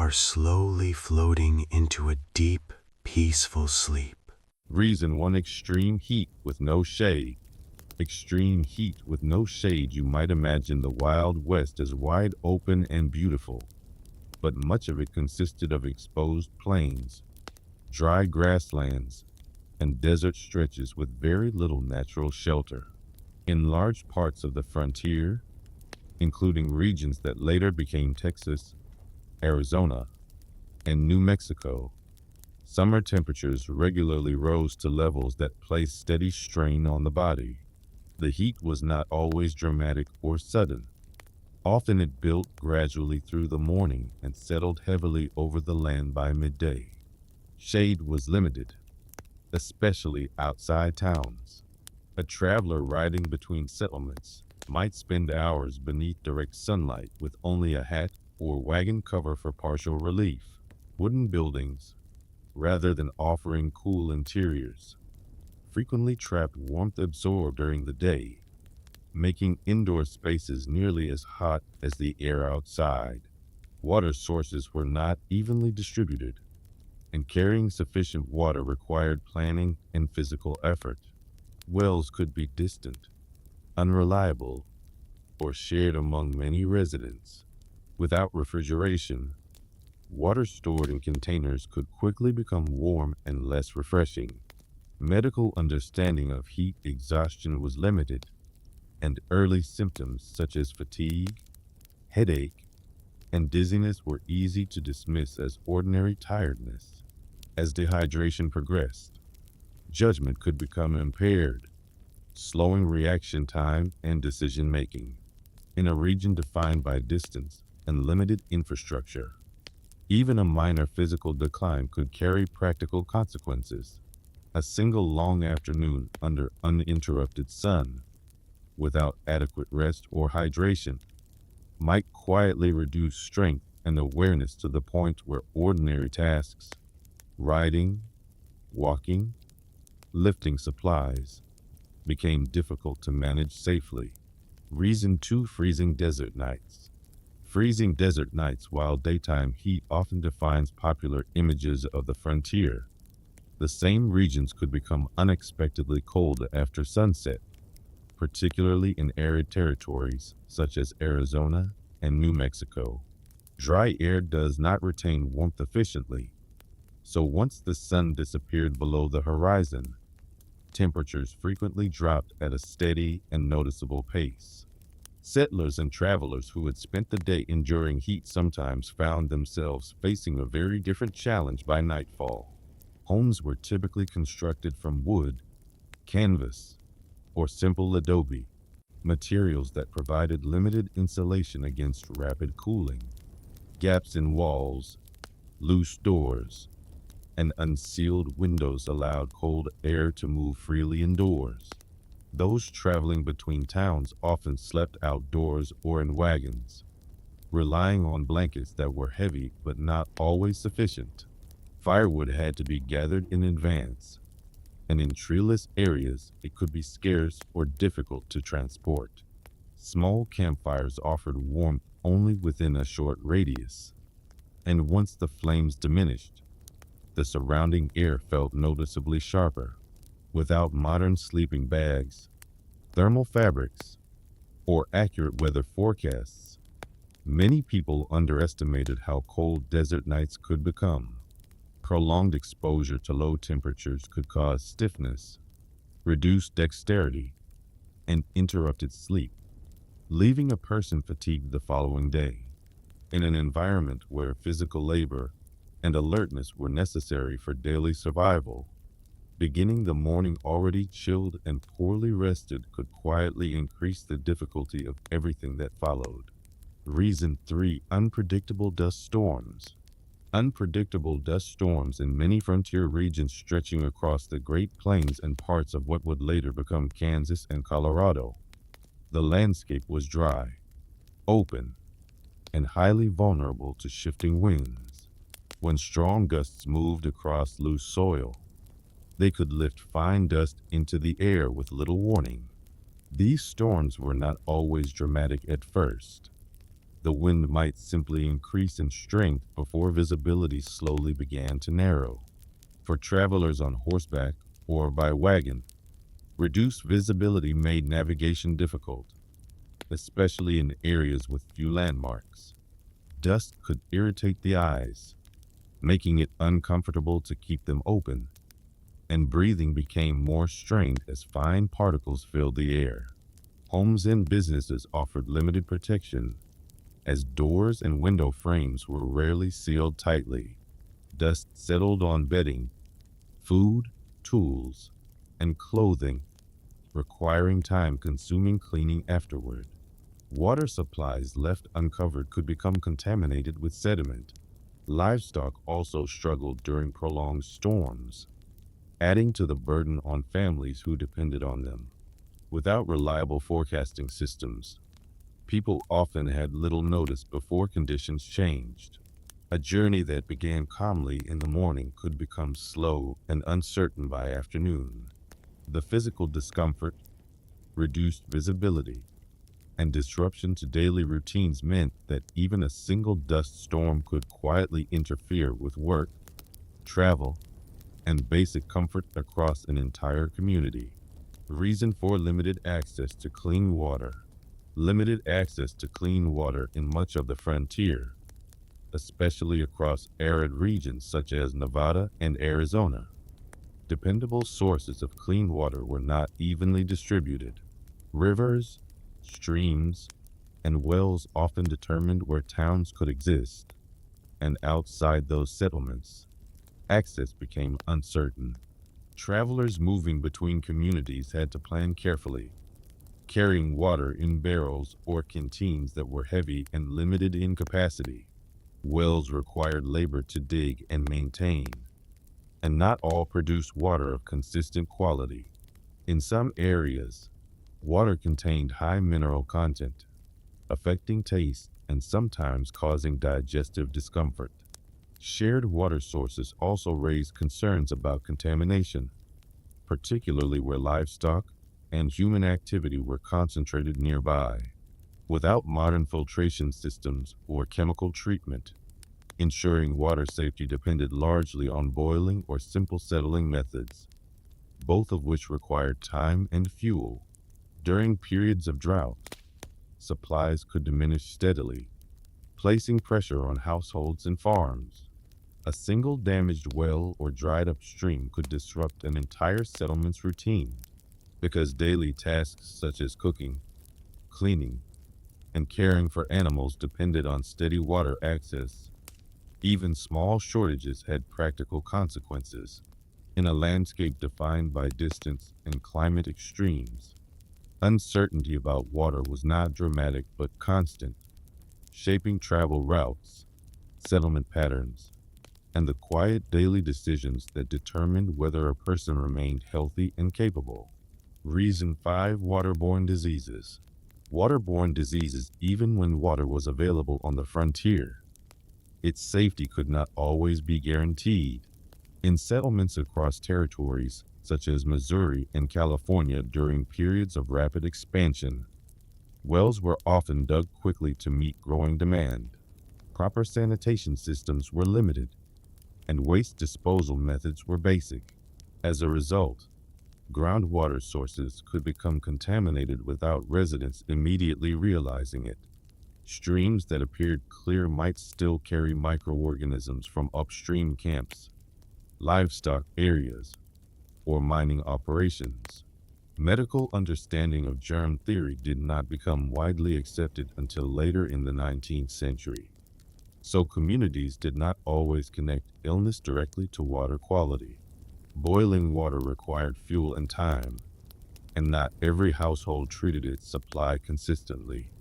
are slowly floating into a deep, peaceful sleep. Reason 1. Extreme heat with no shade. Extreme heat with no shade. You might imagine the Wild West as wide open and beautiful, but much of it consisted of exposed plains, dry grasslands, and desert stretches with very little natural shelter. In large parts of the frontier, including regions that later became Texas, Arizona, and New Mexico, summer temperatures regularly rose to levels that placed steady strain on the body. The heat was not always dramatic or sudden. Often it built gradually through the morning and settled heavily over the land by midday. Shade was limited, especially outside towns. A traveler riding between settlements might spend hours beneath direct sunlight with only a hat or wagon cover for partial relief. Wooden buildings, rather than offering cool interiors, frequently trapped warmth absorbed during the day, making indoor spaces nearly as hot as the air outside. Water sources were not evenly distributed, and carrying sufficient water required planning and physical effort. Wells could be distant, unreliable, or shared among many residents. Without refrigeration, water stored in containers could quickly become warm and less refreshing. Medical understanding of heat exhaustion was limited, and early symptoms such as fatigue, headache, and dizziness were easy to dismiss as ordinary tiredness. As dehydration progressed, judgment could become impaired, slowing reaction time and decision-making. In a region defined by distance and limited infrastructure, even a minor physical decline could carry practical consequences. A single long afternoon under uninterrupted sun, without adequate rest or hydration, might quietly reduce strength and awareness to the point where ordinary tasks, riding, walking, lifting supplies, became difficult to manage safely. Reason 2. Freezing desert nights. Freezing desert nights, while daytime heat often defines popular images of the frontier, the same regions could become unexpectedly cold after sunset, particularly in arid territories such as Arizona and New Mexico. Dry air does not retain warmth efficiently, so once the sun disappeared below the horizon, temperatures frequently dropped at a steady and noticeable pace. Settlers and travelers who had spent the day enduring heat sometimes found themselves facing a very different challenge by nightfall. Homes were typically constructed from wood, canvas, or simple adobe, materials that provided limited insulation against rapid cooling. Gaps in walls, loose doors, and unsealed windows allowed cold air to move freely indoors. Those traveling between towns often slept outdoors or in wagons, relying on blankets that were heavy but not always sufficient. Firewood had to be gathered in advance, and in treeless areas it could be scarce or difficult to transport. Small campfires offered warmth only within a short radius, and once the flames diminished, the surrounding air felt noticeably sharper. Without modern sleeping bags, thermal fabrics, or accurate weather forecasts, many people underestimated how cold desert nights could become. Prolonged exposure to low temperatures could cause stiffness, reduced dexterity, and interrupted sleep, leaving a person fatigued the following day. In an environment where physical labor and alertness were necessary for daily survival, beginning the morning already chilled and poorly rested could quietly increase the difficulty of everything that followed. Reason 3. Unpredictable dust storms. Unpredictable dust storms in many frontier regions stretching across the Great Plains and parts of what would later become Kansas and Colorado. The landscape was dry, open, and highly vulnerable to shifting winds. When strong gusts moved across loose soil, they could lift fine dust into the air with little warning. These storms were not always dramatic at first. The wind might simply increase in strength before visibility slowly began to narrow. For travelers on horseback or by wagon, reduced visibility made navigation difficult, especially in areas with few landmarks. Dust could irritate the eyes, making it uncomfortable to keep them open, and breathing became more strained as fine particles filled the air. Homes and businesses offered limited protection, as doors and window frames were rarely sealed tightly. Dust settled on bedding, food, tools, and clothing, requiring time-consuming cleaning afterward. Water supplies left uncovered could become contaminated with sediment. Livestock also struggled during prolonged storms, adding to the burden on families who depended on them. Without reliable forecasting systems, people often had little notice before conditions changed. A journey that began calmly in the morning could become slow and uncertain by afternoon. The physical discomfort, reduced visibility, and disruption to daily routines meant that even a single dust storm could quietly interfere with work, travel, and basic comfort across an entire community. Reason for limited access to clean water. Limited access to clean water in much of the frontier, especially across arid regions such as Nevada and Arizona. Dependable sources of clean water were not evenly distributed. Rivers, streams, and wells often determined where towns could exist, and outside those settlements, access became uncertain. Travelers moving between communities had to plan carefully, carrying water in barrels or canteens that were heavy and limited in capacity. Wells required labor to dig and maintain, and not all produced water of consistent quality. In some areas, water contained high mineral content, affecting taste and sometimes causing digestive discomfort. Shared water sources also raised concerns about contamination, particularly where livestock and human activity were concentrated nearby. Without modern filtration systems or chemical treatment, ensuring water safety depended largely on boiling or simple settling methods, both of which required time and fuel. During periods of drought, supplies could diminish steadily, placing pressure on households and farms. A single damaged well or dried up stream could disrupt an entire settlement's routine, because daily tasks such as cooking, cleaning, and caring for animals depended on steady water access. Even small shortages had practical consequences. In a landscape defined by distance and climate extremes, uncertainty about water was not dramatic but constant, shaping travel routes, settlement patterns, and the quiet daily decisions that determined whether a person remained healthy and capable. Reason 5: Waterborne diseases. Waterborne diseases, even when water was available on the frontier, its safety could not always be guaranteed. In settlements across territories, such as Missouri and California during periods of rapid expansion, wells were often dug quickly to meet growing demand. Proper sanitation systems were limited, and waste disposal methods were basic. As a result, groundwater sources could become contaminated without residents immediately realizing it. Streams that appeared clear might still carry microorganisms from upstream camps, livestock areas, or mining operations. Medical understanding of germ theory did not become widely accepted until later in the 19th century, so communities did not always connect illness directly to water quality. Boiling water required fuel and time, and not every household treated its supply consistently.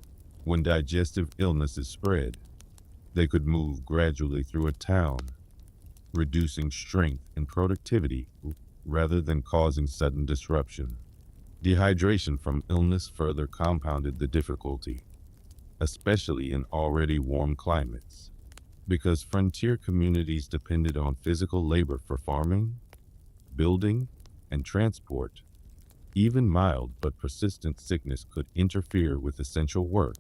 When digestive illnesses spread, they could move gradually through a town, reducing strength and productivity rather than causing sudden disruption. Dehydration from illness further compounded the difficulty, especially in already warm climates. Because frontier communities depended on physical labor for farming, building, and transport, even mild but persistent sickness could interfere with essential work.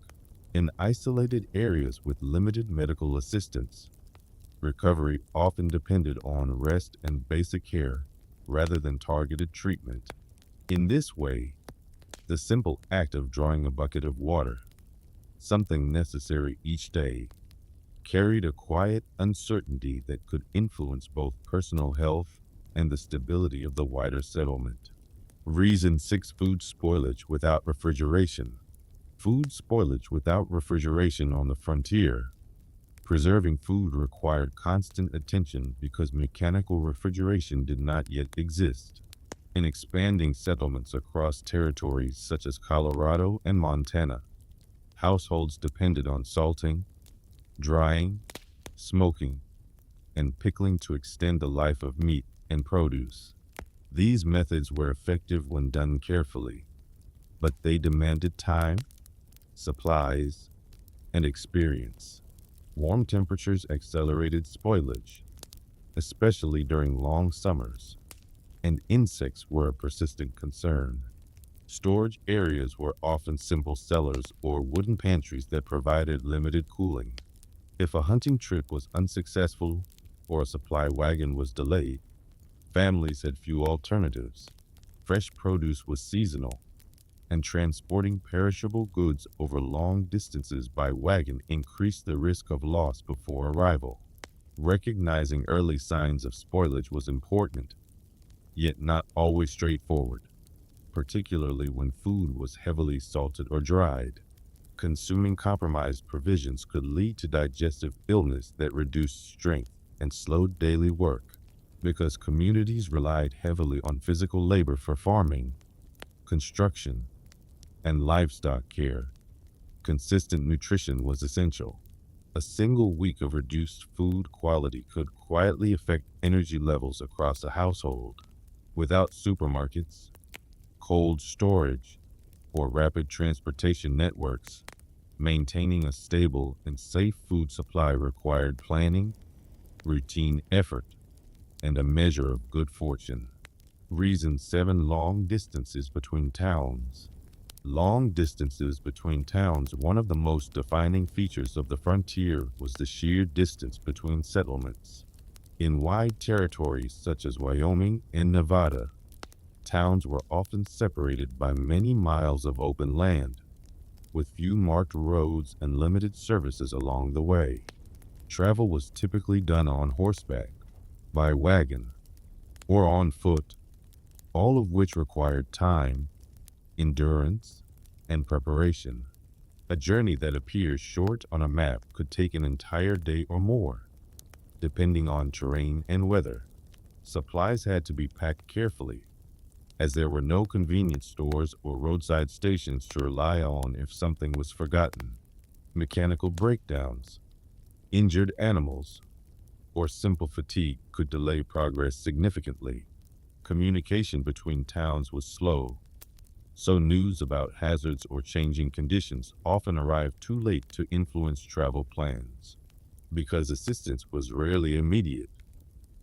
In isolated areas with limited medical assistance, recovery often depended on rest and basic care rather than targeted treatment. In this way, the simple act of drawing a bucket of water, something necessary each day, carried a quiet uncertainty that could influence both personal health and the stability of the wider settlement. Reason 6: Food spoilage without refrigeration. Food spoilage without refrigeration on the frontier. Preserving food required constant attention because mechanical refrigeration did not yet exist. In expanding settlements across territories such as Colorado and Montana, households depended on salting, drying, smoking, and pickling to extend the life of meat and produce. These methods were effective when done carefully, but they demanded time, supplies, and experience. Warm temperatures accelerated spoilage, especially during long summers, and insects were a persistent concern. Storage areas were often simple cellars or wooden pantries that provided limited cooling. If a hunting trip was unsuccessful or a supply wagon was delayed, families had few alternatives. Fresh produce was seasonal, and transporting perishable goods over long distances by wagon increased the risk of loss before arrival. Recognizing early signs of spoilage was important, yet not always straightforward, particularly when food was heavily salted or dried. Consuming compromised provisions could lead to digestive illness that reduced strength and slowed daily work. Because communities relied heavily on physical labor for farming, construction, and livestock care, consistent nutrition was essential. A single week of reduced food quality could quietly affect energy levels across a household. Without supermarkets, cold storage, or rapid transportation networks, maintaining a stable and safe food supply required planning, routine effort, and a measure of good fortune. Reason 7: Long distances between towns. Long distances between towns. One of the most defining features of the frontier was the sheer distance between settlements. In wide territories such as Wyoming and Nevada, towns were often separated by many miles of open land, with few marked roads and limited services along the way. Travel was typically done on horseback, by wagon, or on foot, all of which required time, endurance, and preparation. A journey that appears short on a map could take an entire day or more, depending on terrain and weather. Supplies had to be packed carefully, as there were no convenience stores or roadside stations to rely on if something was forgotten. Mechanical breakdowns, injured animals, or simple fatigue could delay progress significantly. Communication between towns was slow, so news about hazards or changing conditions often arrived too late to influence travel plans. Because assistance was rarely immediate,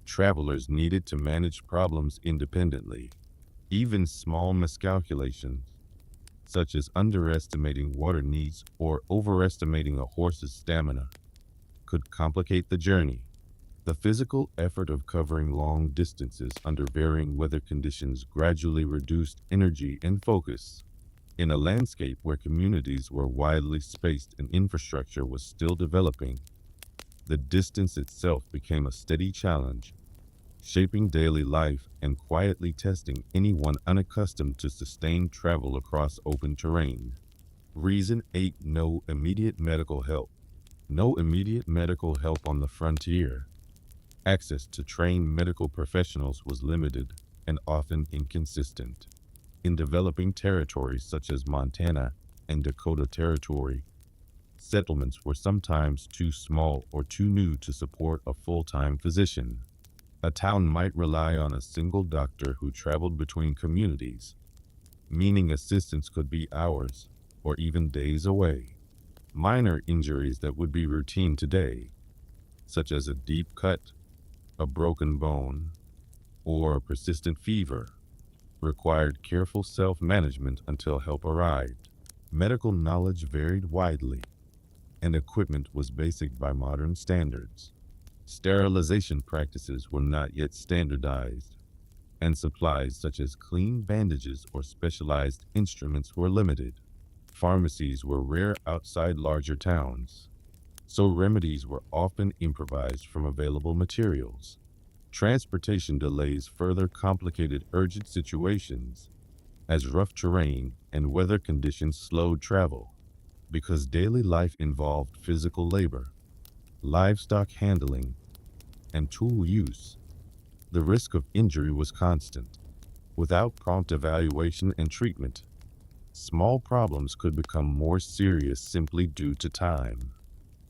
travelers needed to manage problems independently. Even small miscalculations, such as underestimating water needs or overestimating a horse's stamina, could complicate the journey. The physical effort of covering long distances under varying weather conditions gradually reduced energy and focus. In a landscape where communities were widely spaced and infrastructure was still developing, the distance itself became a steady challenge, shaping daily life and quietly testing anyone unaccustomed to sustained travel across open terrain. Reason 8: No immediate medical help. No immediate medical help on the frontier. Access to trained medical professionals was limited and often inconsistent. In developing territories such as Montana and Dakota Territory, settlements were sometimes too small or too new to support a full-time physician. A town might rely on a single doctor who traveled between communities, meaning assistance could be hours or even days away. Minor injuries that would be routine today, such as a deep cut, a broken bone, or a persistent fever, required careful self-management until help arrived. Medical knowledge varied widely. and equipment was basic by modern standards. Sterilization practices were not yet standardized, and supplies such as clean bandages or specialized instruments were limited. Pharmacies were rare outside larger towns, so remedies were often improvised from available materials. Transportation delays further complicated urgent situations as rough terrain and weather conditions slowed travel. Because daily life involved physical labor, livestock handling, and tool use, the risk of injury was constant. Without prompt evaluation and treatment, small problems could become more serious simply due to time.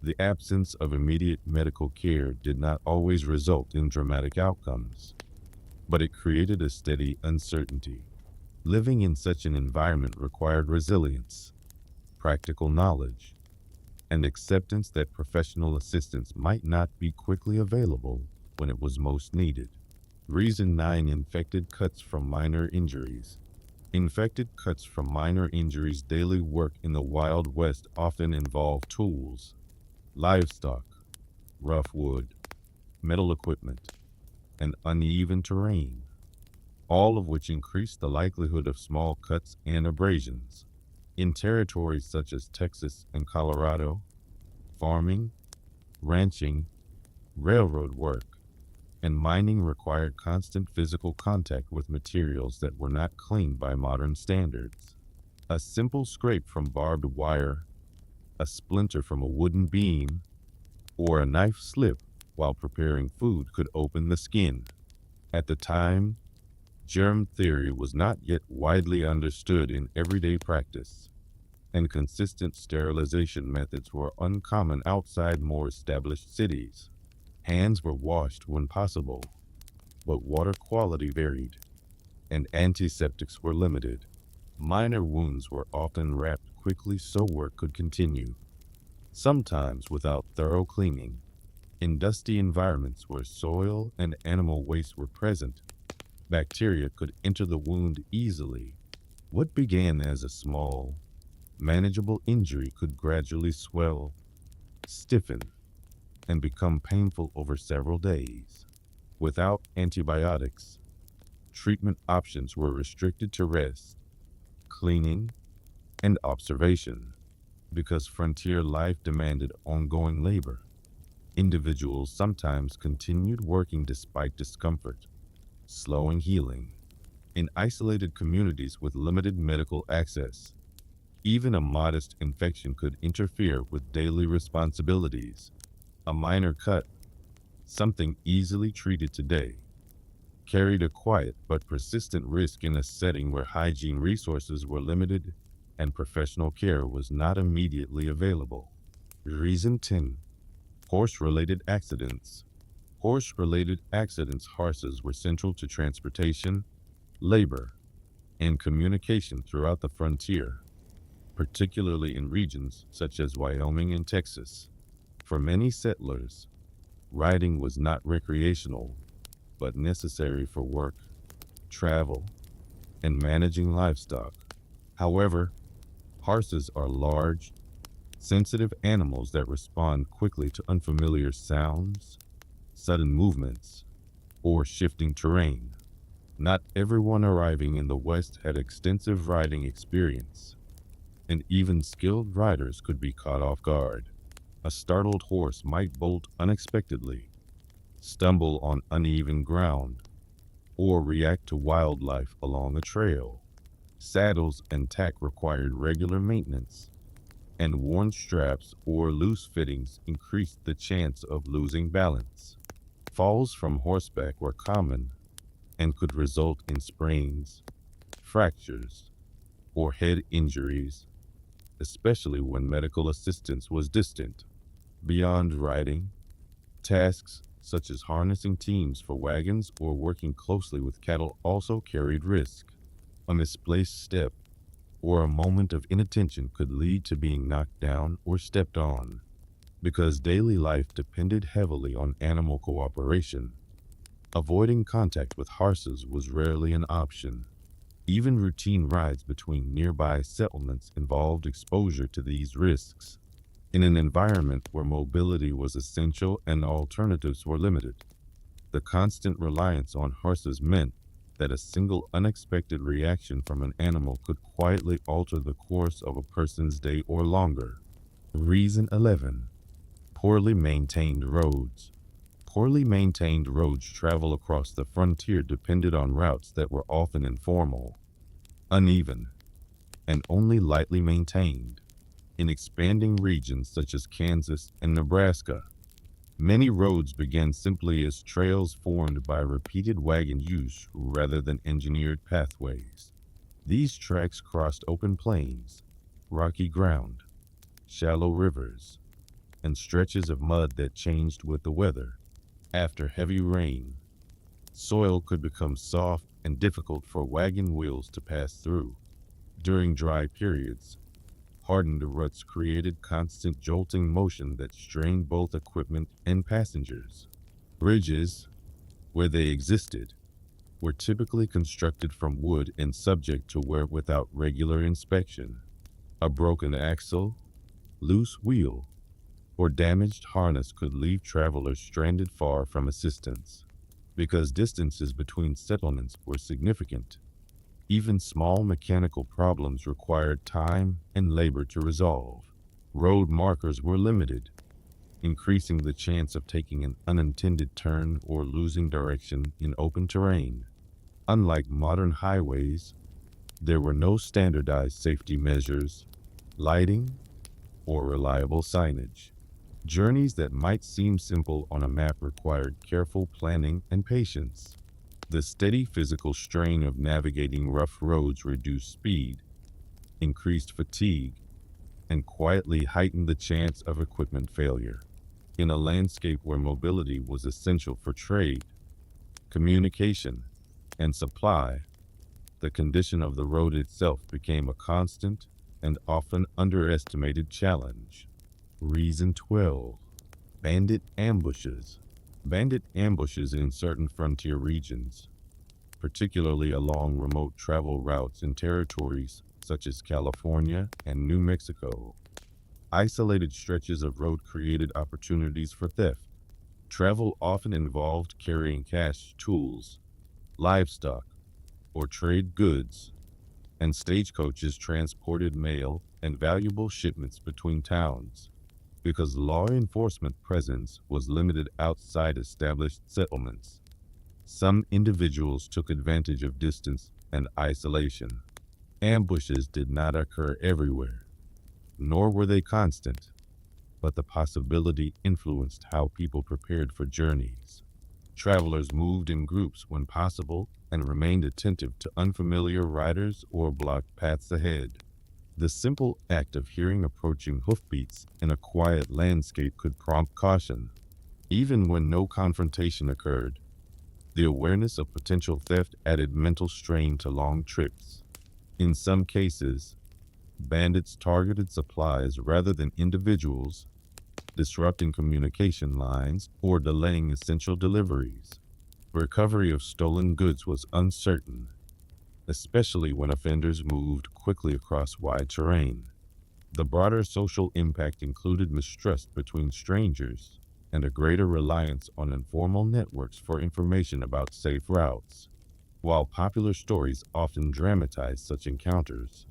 The absence of immediate medical care did not always result in dramatic outcomes, but it created a steady uncertainty. Living in such an environment required resilience, practical knowledge, and acceptance that professional assistance might not be quickly available when it was most needed. Reason 9: Infected cuts from minor injuries. Infected cuts from minor injuries. Daily work in the Wild West often involved tools, livestock, rough wood, metal equipment, and uneven terrain, all of which increased the likelihood of small cuts and abrasions. In territories such as Texas and Colorado, farming, ranching, railroad work, and mining required constant physical contact with materials that were not cleaned by modern standards. A simple scrape from barbed wire, a splinter from a wooden beam, or a knife slip while preparing food could open the skin. At the time, germ theory was not yet widely understood in everyday practice, and consistent sterilization methods were uncommon outside more established cities. Hands were washed when possible, but water quality varied, and antiseptics were limited. Minor wounds were often wrapped quickly so work could continue, sometimes without thorough cleaning. In dusty environments where soil and animal waste were present, bacteria could enter the wound easily. What began as a small, manageable injury could gradually swell, stiffen, and become painful over several days. Without antibiotics, treatment options were restricted to rest, cleaning, and observation. Because frontier life demanded ongoing labor, individuals sometimes continued working despite discomfort, slowing healing. In isolated communities with limited medical access, even a modest infection could interfere with daily responsibilities. A minor cut, something easily treated today, carried a quiet but persistent risk in a setting where hygiene resources were limited and professional care was not immediately available. Reason 10: Horse-related accidents. Horse-related accidents. Horses were central to transportation, labor, and communication throughout the frontier, particularly in regions such as Wyoming and Texas. For many settlers, riding was not recreational, but necessary for work, travel, and managing livestock. However, horses are large, sensitive animals that respond quickly to unfamiliar sounds, sudden movements, or shifting terrain. Not everyone arriving in the West had extensive riding experience, and even skilled riders could be caught off guard. A startled horse might bolt unexpectedly, stumble on uneven ground, or react to wildlife along a trail. Saddles and tack required regular maintenance, and worn straps or loose fittings increased the chance of losing balance. Falls from horseback were common and could result in sprains, fractures, or head injuries, especially when medical assistance was distant. Beyond riding, tasks such as harnessing teams for wagons or working closely with cattle also carried risk. A misplaced step or a moment of inattention could lead to being knocked down or stepped on. Because daily life depended heavily on animal cooperation, avoiding contact with horses was rarely an option. Even routine rides between nearby settlements involved exposure to these risks. In an environment where mobility was essential and alternatives were limited, the constant reliance on horses meant that a single unexpected reaction from an animal could quietly alter the course of a person's day or longer. Reason 11. Poorly maintained roads. Poorly maintained roads travel across the frontier depended on routes that were often informal, uneven, and only lightly maintained. In expanding regions such as Kansas and Nebraska, many roads began simply as trails formed by repeated wagon use rather than engineered pathways. These tracks crossed open plains, rocky ground, shallow rivers, and stretches of mud that changed with the weather. After heavy rain, soil could become soft and difficult for wagon wheels to pass through. During dry periods, hardened ruts created constant jolting motion that strained both equipment and passengers. Bridges, where they existed, were typically constructed from wood and subject to wear without regular inspection. A broken axle, loose wheel, or damaged harness could leave travelers stranded far from assistance. Because distances between settlements were significant, even small mechanical problems required time and labor to resolve. Road markers were limited, increasing the chance of taking an unintended turn or losing direction in open terrain. Unlike modern highways, there were no standardized safety measures, lighting, or reliable signage. Journeys that might seem simple on a map required careful planning and patience. The steady physical strain of navigating rough roads reduced speed, increased fatigue, and quietly heightened the chance of equipment failure. In a landscape where mobility was essential for trade, communication, and supply, the condition of the road itself became a constant and often underestimated challenge. Reason 12. Bandit ambushes. Bandit ambushes in certain frontier regions, particularly along remote travel routes in territories such as California and New Mexico. Isolated stretches of road created opportunities for theft. Travel often involved carrying cash, tools, livestock, or trade goods, and stagecoaches transported mail and valuable shipments between towns. Because law enforcement presence was limited outside established settlements, some individuals took advantage of distance and isolation. Ambushes did not occur everywhere, nor were they constant, but the possibility influenced how people prepared for journeys. Travelers moved in groups when possible and remained attentive to unfamiliar riders or blocked paths ahead. The simple act of hearing approaching hoofbeats in a quiet landscape could prompt caution. Even when no confrontation occurred, the awareness of potential theft added mental strain to long trips. In some cases, bandits targeted supplies rather than individuals, disrupting communication lines or delaying essential deliveries. Recovery of stolen goods was uncertain, especially when offenders moved quickly across wide terrain. The broader social impact included mistrust between strangers and a greater reliance on informal networks for information about safe routes. While popular stories often dramatized such encounters,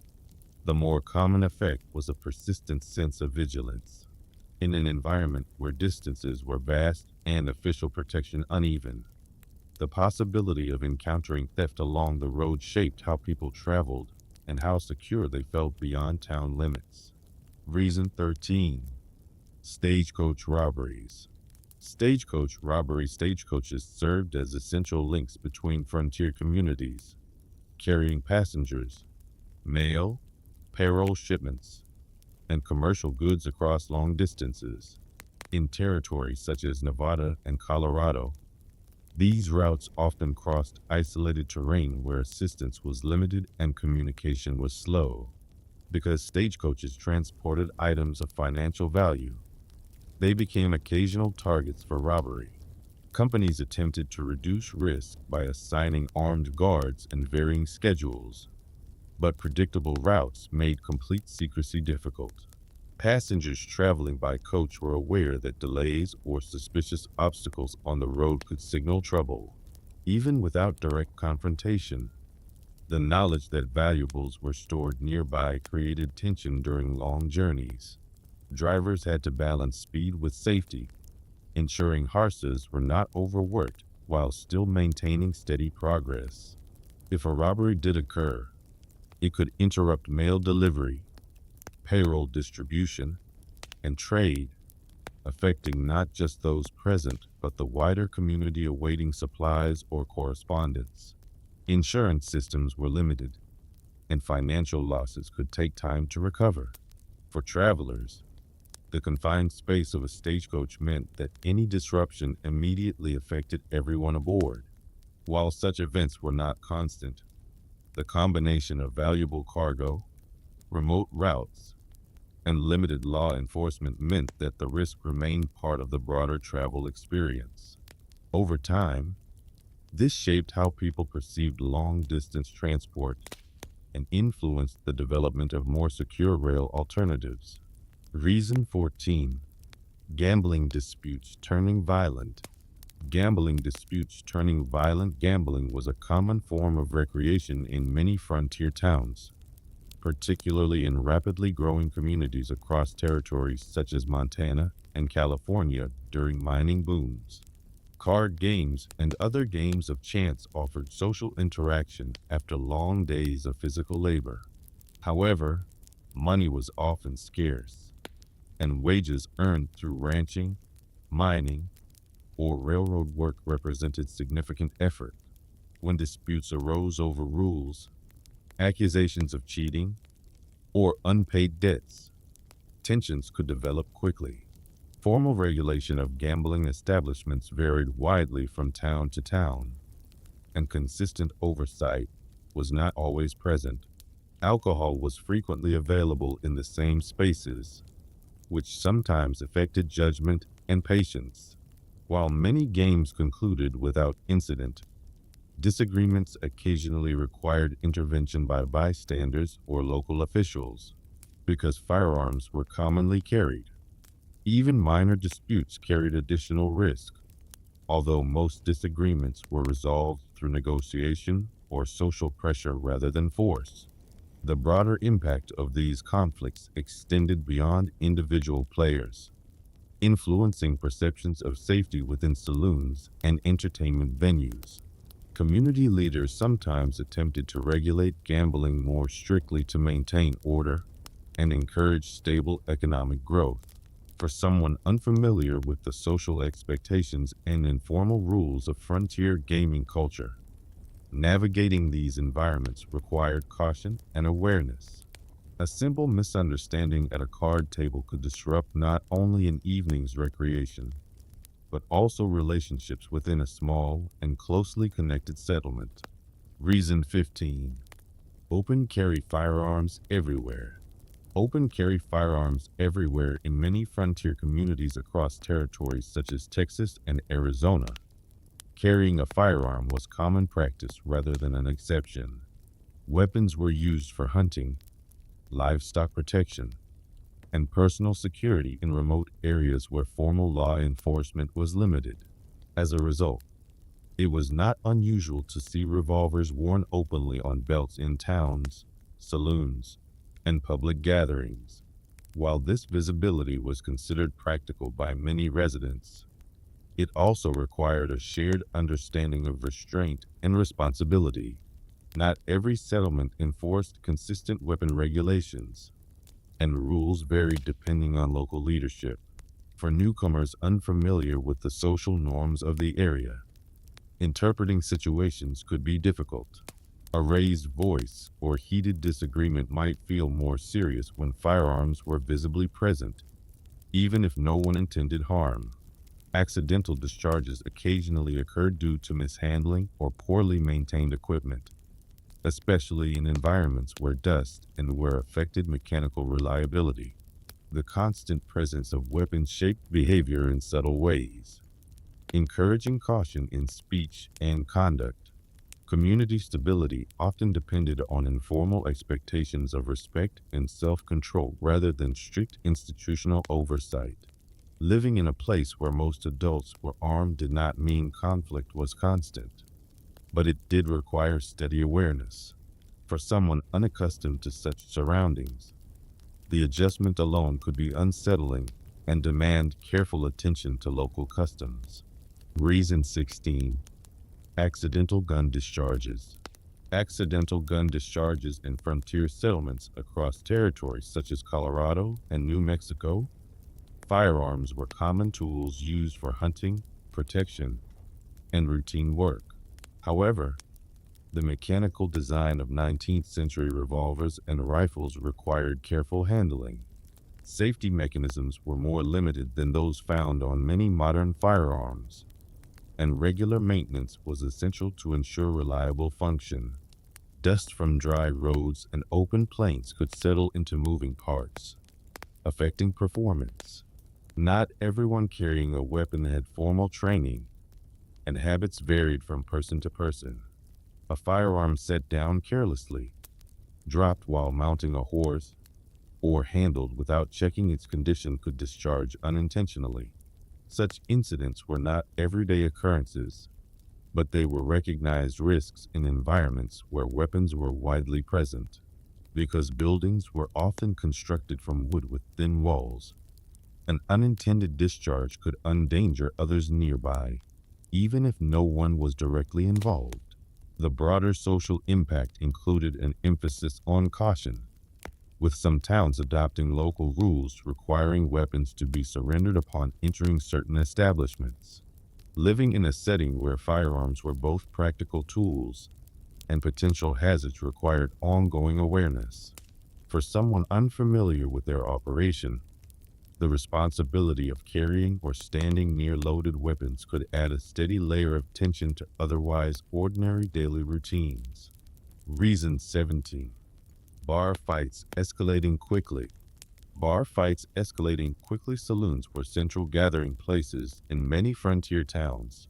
the more common effect was a persistent sense of vigilance. In an environment where distances were vast and official protection uneven, the possibility of encountering theft along the road shaped how people traveled and how secure they felt beyond town limits. Reason 13. Stagecoach robberies. Stagecoaches served as essential links between frontier communities, carrying passengers, mail, payroll shipments, and commercial goods across long distances. In territories such as Nevada and Colorado, these routes often crossed isolated terrain where assistance was limited and communication was slow. Because stagecoaches transported items of financial value, they became occasional targets for robbery. Companies attempted to reduce risk by assigning armed guards and varying schedules, but predictable routes made complete secrecy difficult. Passengers traveling by coach were aware that delays or suspicious obstacles on the road could signal trouble. Even without direct confrontation, the knowledge that valuables were stored nearby created tension during long journeys. Drivers had to balance speed with safety, ensuring horses were not overworked while still maintaining steady progress. If a robbery did occur, it could interrupt mail delivery, payroll distribution, and trade, affecting not just those present but the wider community awaiting supplies or correspondence. Insurance systems were limited, and financial losses could take time to recover. For travelers, the confined space of a stagecoach meant that any disruption immediately affected everyone aboard. While such events were not constant, the combination of valuable cargo, remote routes, and limited law enforcement meant that the risk remained part of the broader travel experience. Over time, this shaped how people perceived long-distance transport and influenced the development of more secure rail alternatives. Reason 14. Gambling disputes turning violent. Gambling disputes turning violent. Gambling was a common form of recreation in many frontier towns, particularly in rapidly growing communities across territories such as Montana and California during mining booms. Card games and other games of chance offered social interaction after long days of physical labor. However, money was often scarce, and wages earned through ranching, mining, or railroad work represented significant effort. When disputes arose over rules, accusations of cheating, or unpaid debts, tensions could develop quickly. Formal regulation of gambling establishments varied widely from town to town, and consistent oversight was not always present. Alcohol was frequently available in the same spaces, which sometimes affected judgment and patience. While many games concluded without incident, disagreements occasionally required intervention by bystanders or local officials, because firearms were commonly carried. Even minor disputes carried additional risk, although most disagreements were resolved through negotiation or social pressure rather than force. The broader impact of these conflicts extended beyond individual players, influencing perceptions of safety within saloons and entertainment venues. Community leaders sometimes attempted to regulate gambling more strictly to maintain order and encourage stable economic growth. For someone unfamiliar with the social expectations and informal rules of frontier gaming culture, navigating these environments required caution and awareness. A simple misunderstanding at a card table could disrupt not only an evening's recreation, but also relationships within a small and closely connected settlement. Reason 15. Open carry firearms everywhere. Open carry firearms everywhere in many frontier communities across territories such as Texas and Arizona. Carrying a firearm was common practice rather than an exception. Weapons were used for hunting, livestock protection, and personal security in remote areas where formal law enforcement was limited. As a result, it was not unusual to see revolvers worn openly on belts in towns, saloons, and public gatherings. While this visibility was considered practical by many residents, it also required a shared understanding of restraint and responsibility. Not every settlement enforced consistent weapon regulations, and rules varied depending on local leadership. For newcomers unfamiliar with the social norms of the area, interpreting situations could be difficult. A raised voice or heated disagreement might feel more serious when firearms were visibly present, even if no one intended harm. Accidental discharges occasionally occurred due to mishandling or poorly maintained equipment, especially in environments where dust and wear affected mechanical reliability. The constant presence of weapons shaped behavior in subtle ways, encouraging caution in speech and conduct. Community stability often depended on informal expectations of respect and self-control rather than strict institutional oversight. Living in a place where most adults were armed did not mean conflict was constant, but it did require steady awareness. For someone unaccustomed to such surroundings, the adjustment alone could be unsettling and demand careful attention to local customs. Reason 16. Accidental gun discharges. Accidental gun discharges in frontier settlements across territories such as Colorado and New Mexico. Firearms were common tools used for hunting, protection, and routine work. However, the mechanical design of 19th century revolvers and rifles required careful handling. Safety mechanisms were more limited than those found on many modern firearms, and regular maintenance was essential to ensure reliable function. Dust from dry roads and open plains could settle into moving parts, affecting performance. Not everyone carrying a weapon had formal training, and habits varied from person to person. A firearm set down carelessly, dropped while mounting a horse, or handled without checking its condition could discharge unintentionally. Such incidents were not everyday occurrences, but they were recognized risks in environments where weapons were widely present. Because buildings were often constructed from wood with thin walls, an unintended discharge could endanger others nearby, even if no one was directly involved. The broader social impact included an emphasis on caution, with some towns adopting local rules requiring weapons to be surrendered upon entering certain establishments. Living in a setting where firearms were both practical tools and potential hazards required ongoing awareness. For someone unfamiliar with their operation, the responsibility of carrying or standing near loaded weapons could add a steady layer of tension to otherwise ordinary daily routines. Reason 17. Bar fights escalating quickly. Bar fights escalating quickly. Saloons were central gathering places in many frontier towns,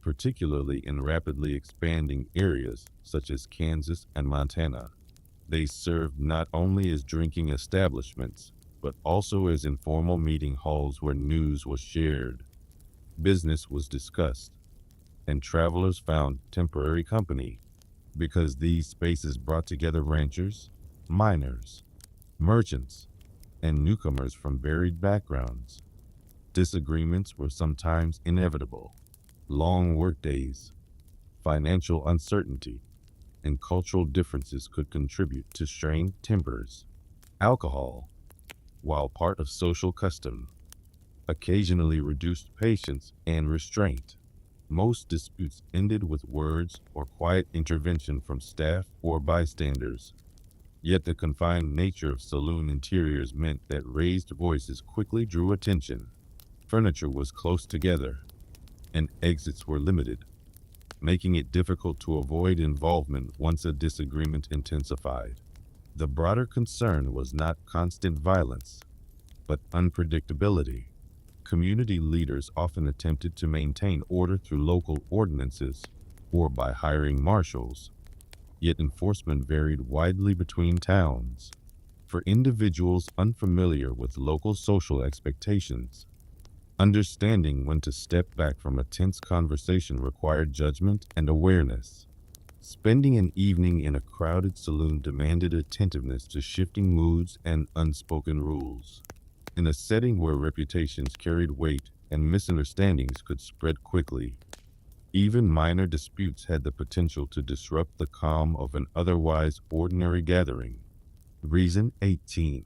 particularly in rapidly expanding areas such as Kansas and Montana. They served not only as drinking establishments, but also as informal meeting halls where news was shared, business was discussed, and travelers found temporary company, because these spaces brought together ranchers, miners, merchants, and newcomers from varied backgrounds. Disagreements were sometimes inevitable. Long workdays, financial uncertainty, and cultural differences could contribute to strained tempers. Alcohol, while part of social custom, occasionally reduced patience and restraint. Most disputes ended with words or quiet intervention from staff or bystanders. Yet the confined nature of saloon interiors meant that raised voices quickly drew attention. Furniture was close together, and exits were limited, making it difficult to avoid involvement once a disagreement intensified. The broader concern was not constant violence, but unpredictability. Community leaders often attempted to maintain order through local ordinances or by hiring marshals, yet enforcement varied widely between towns. For individuals unfamiliar with local social expectations, understanding when to step back from a tense conversation required judgment and awareness. Spending an evening in a crowded saloon demanded attentiveness to shifting moods and unspoken rules. In a setting where reputations carried weight and misunderstandings could spread quickly, even minor disputes had the potential to disrupt the calm of an otherwise ordinary gathering. Reason 18.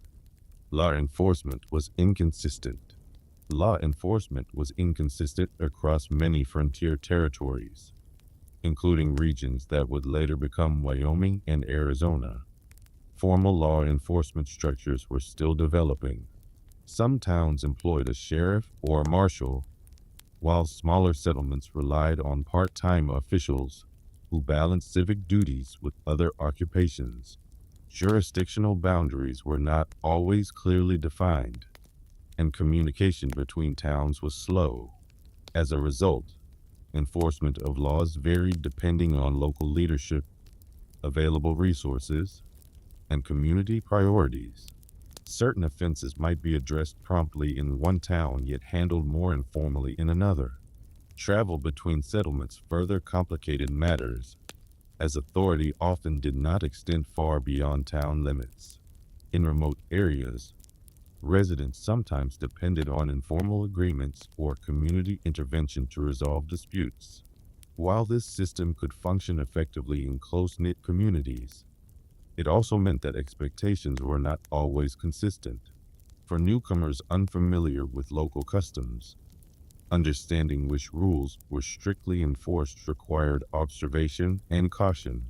Law enforcement was inconsistent. Law enforcement was inconsistent across many frontier territories, including regions that would later become Wyoming and Arizona. Formal law enforcement structures were still developing. Some towns employed a sheriff or a marshal, while smaller settlements relied on part-time officials who balanced civic duties with other occupations. Jurisdictional boundaries were not always clearly defined, and communication between towns was slow. As a result, Enforcement of laws varied depending on local leadership, available resources, and community priorities. Certain offenses might be addressed promptly in one town yet handled more informally in another. Travel between settlements further complicated matters, as authority often did not extend far beyond town limits. In remote areas, residents sometimes depended on informal agreements or community intervention to resolve disputes. While this system could function effectively in close-knit communities, it also meant that expectations were not always consistent. For newcomers unfamiliar with local customs, understanding which rules were strictly enforced required observation and caution.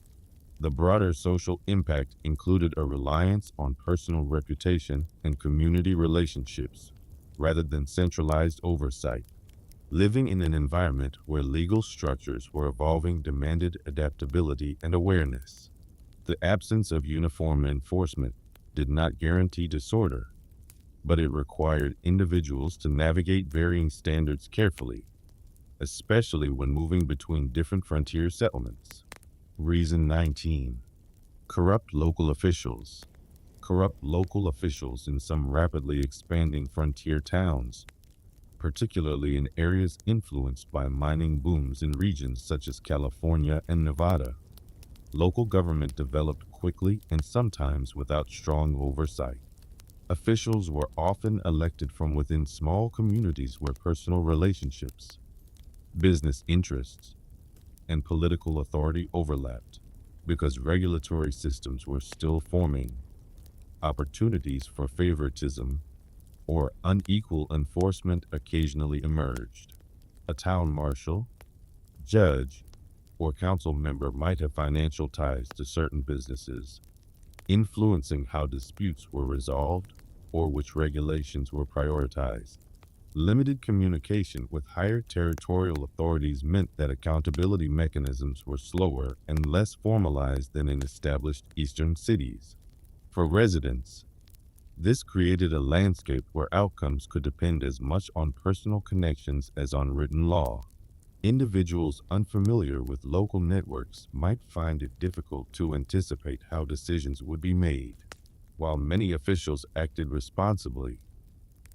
The broader social impact included a reliance on personal reputation and community relationships, rather than centralized oversight. Living in an environment where legal structures were evolving demanded adaptability and awareness. The absence of uniform enforcement did not guarantee disorder, but it required individuals to navigate varying standards carefully, especially when moving between different frontier settlements. Reason 19. Corrupt local officials. Corrupt local officials in some rapidly expanding frontier towns, particularly in areas influenced by mining booms in regions such as California and Nevada. Local government developed quickly and sometimes without strong oversight. Officials were often elected from within small communities where personal relationships, business interests, and political authority overlapped. Because regulatory systems were still forming, opportunities for favoritism or unequal enforcement occasionally emerged. A town marshal, judge, or council member might have financial ties to certain businesses, influencing how disputes were resolved or which regulations were prioritized. Limited communication with higher territorial authorities meant that accountability mechanisms were slower and less formalized than in established eastern cities. For residents, this created a landscape where outcomes could depend as much on personal connections as on written law. Individuals unfamiliar with local networks might find it difficult to anticipate how decisions would be made. While many officials acted responsibly,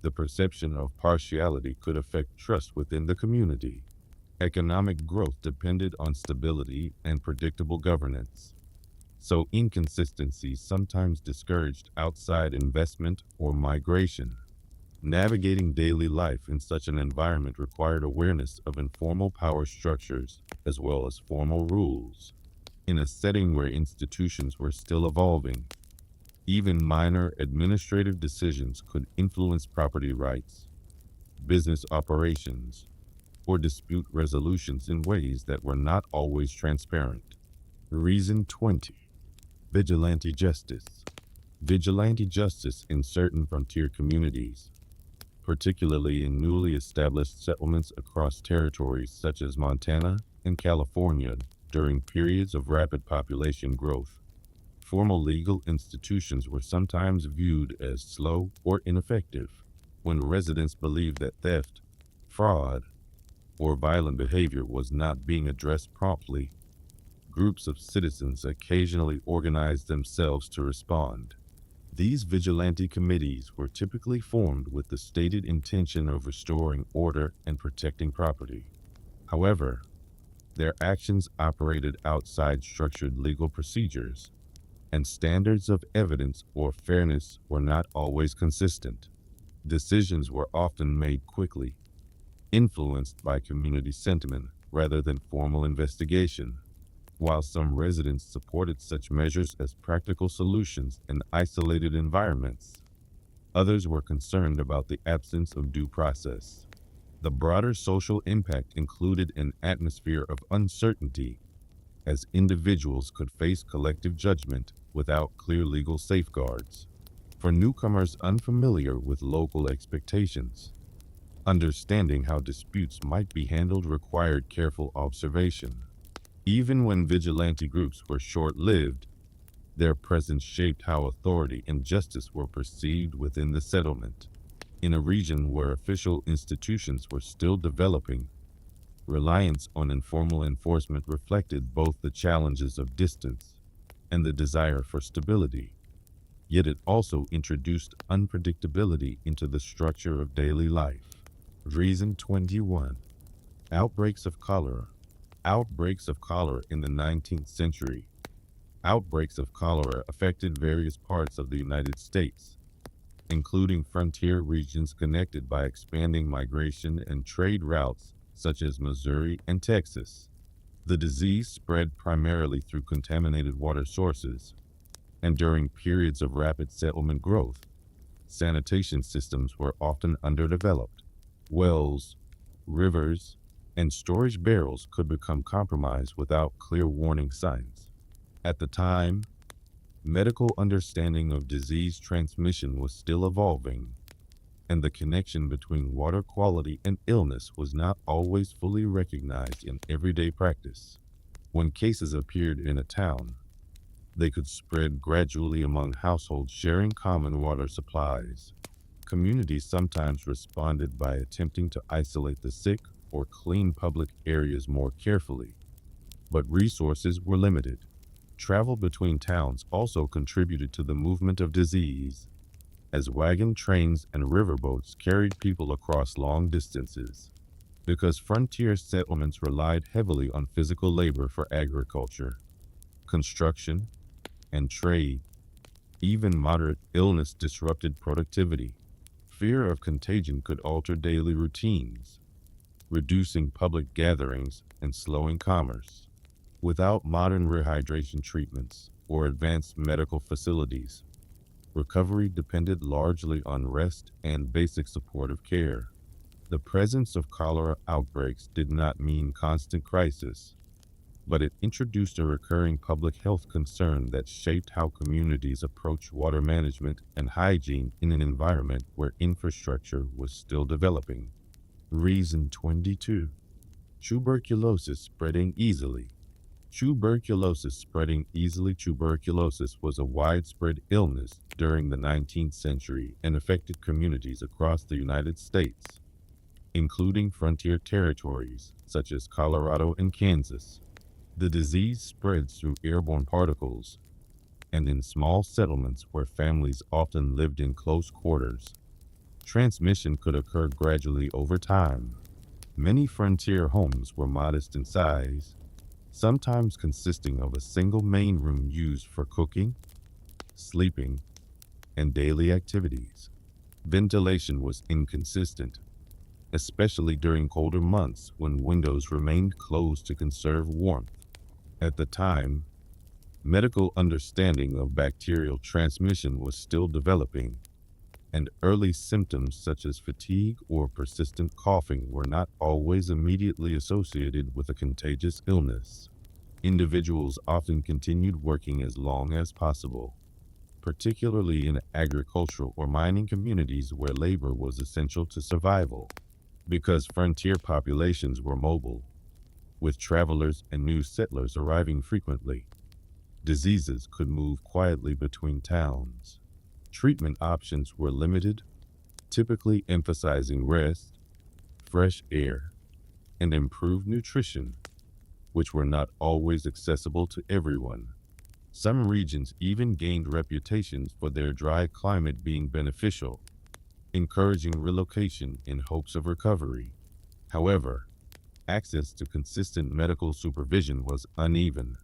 the perception of partiality could affect trust within the community. Economic growth depended on stability and predictable governance, so inconsistencies sometimes discouraged outside investment or migration. Navigating daily life in such an environment required awareness of informal power structures as well as formal rules. In a setting where institutions were still evolving, even minor administrative decisions could influence property rights, business operations, or dispute resolutions in ways that were not always transparent. Reason 20. Vigilante justice. Vigilante justice in certain frontier communities, particularly in newly established settlements across territories such as Montana and California during periods of rapid population growth. Formal legal institutions were sometimes viewed as slow or ineffective. When residents believed that theft, fraud, or violent behavior was not being addressed promptly, groups of citizens occasionally organized themselves to respond. These vigilante committees were typically formed with the stated intention of restoring order and protecting property. However, their actions operated outside structured legal procedures, and standards of evidence or fairness were not always consistent. Decisions were often made quickly, influenced by community sentiment rather than formal investigation. While some residents supported such measures as practical solutions in isolated environments, others were concerned about the absence of due process. The broader social impact included an atmosphere of uncertainty, as individuals could face collective judgment without clear legal safeguards. For newcomers unfamiliar with local expectations, understanding how disputes might be handled required careful observation. Even when vigilante groups were short-lived, their presence shaped how authority and justice were perceived within the settlement. In a region where official institutions were still developing, Reliance on informal enforcement reflected both the challenges of distance and the desire for stability. Yet it also introduced unpredictability into the structure of daily life. Reason 21. Outbreaks of cholera. Outbreaks of cholera in the 19th century. Outbreaks of cholera affected various parts of the United States, including frontier regions connected by expanding migration and trade routes such as Missouri and Texas. The disease spread primarily through contaminated water sources, and during periods of rapid settlement growth, sanitation systems were often underdeveloped. Wells, rivers, and storage barrels could become compromised without clear warning signs. At the time, medical understanding of disease transmission was still evolving, and the connection between water quality and illness was not always fully recognized in everyday practice. When cases appeared in a town, they could spread gradually among households sharing common water supplies. Communities sometimes responded by attempting to isolate the sick or clean public areas more carefully, but resources were limited. Travel between towns also contributed to the movement of disease, as wagon trains and riverboats carried people across long distances. Because frontier settlements relied heavily on physical labor for agriculture, construction, and trade, even moderate illness disrupted productivity. Fear of contagion could alter daily routines, reducing public gatherings and slowing commerce. Without modern rehydration treatments or advanced medical facilities, recovery depended largely on rest and basic supportive care. The presence of cholera outbreaks did not mean constant crisis, but it introduced a recurring public health concern that shaped how communities approach water management and hygiene in an environment where infrastructure was still developing. Reason 22. Tuberculosis spreading easily. Tuberculosis spreading easily. Tuberculosis was a widespread illness during the 19th century and affected communities across the United States, including frontier territories such as Colorado and Kansas. The disease spreads through airborne particles and in small settlements where families often lived in close quarters. Transmission could occur gradually over time. Many frontier homes were modest in size, sometimes consisting of a single main room used for cooking, sleeping, and daily activities. Ventilation was inconsistent, especially during colder months when windows remained closed to conserve warmth. At the time, medical understanding of bacterial transmission was still developing, and early symptoms such as fatigue or persistent coughing were not always immediately associated with a contagious illness. Individuals often continued working as long as possible, particularly in agricultural or mining communities where labor was essential to survival. Because frontier populations were mobile, with travelers and new settlers arriving frequently, diseases could move quietly between towns. Treatment options were limited, typically emphasizing rest, fresh air, and improved nutrition, which were not always accessible to everyone. Some regions even gained reputations for their dry climate being beneficial, encouraging relocation in hopes of recovery. However, access to consistent medical supervision was uneven.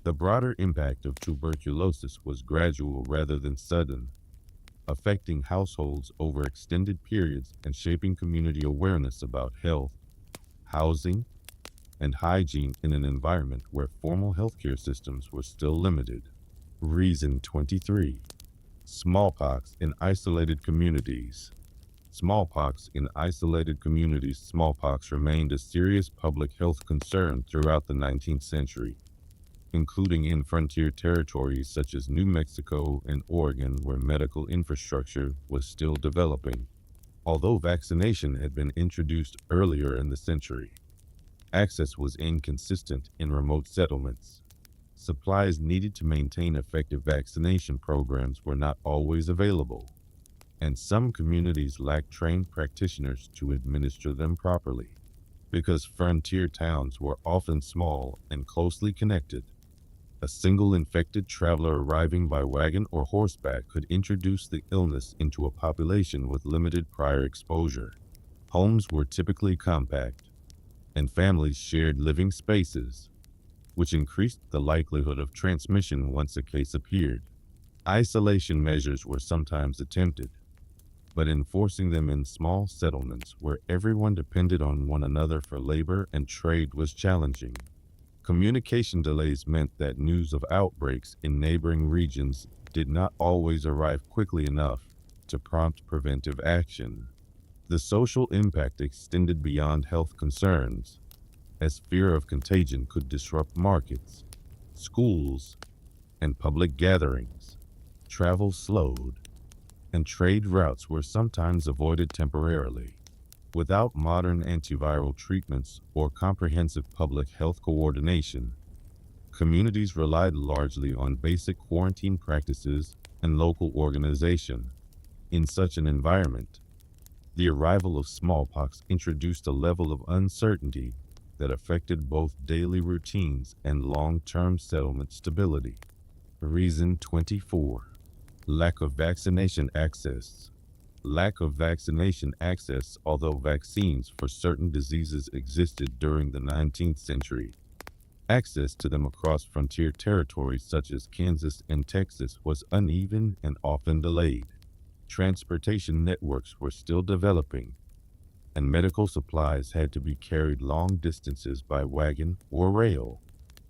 The broader impact of tuberculosis was gradual rather than sudden, affecting households over extended periods and shaping community awareness about health, housing, and hygiene in an environment where formal healthcare systems were still limited. Reason 23. Smallpox in isolated communities. Smallpox in isolated communities. Smallpox remained a serious public health concern throughout the 19th century, including in frontier territories such as New Mexico and Oregon, where medical infrastructure was still developing. Although vaccination had been introduced earlier in the century, access was inconsistent in remote settlements. Supplies needed to maintain effective vaccination programs were not always available, and some communities lacked trained practitioners to administer them properly. Because frontier towns were often small and closely connected, a single infected traveler arriving by wagon or horseback could introduce the illness into a population with limited prior exposure. Homes were typically compact, and families shared living spaces, which increased the likelihood of transmission once a case appeared. Isolation measures were sometimes attempted, but enforcing them in small settlements where everyone depended on one another for labor and trade was challenging. Communication delays meant that news of outbreaks in neighboring regions did not always arrive quickly enough to prompt preventive action. The social impact extended beyond health concerns, as fear of contagion could disrupt markets, schools, and public gatherings. Travel slowed, and trade routes were sometimes avoided temporarily. Without modern antiviral treatments or comprehensive public health coordination, communities relied largely on basic quarantine practices and local organization. In such an environment, the arrival of smallpox introduced a level of uncertainty that affected both daily routines and long-term settlement stability. Reason 24. Lack of vaccination access. Lack of vaccination access. Although vaccines for certain diseases existed during the 19th century, access to them across frontier territories such as Kansas and Texas was uneven and often delayed. Transportation networks were still developing, and medical supplies had to be carried long distances by wagon or rail.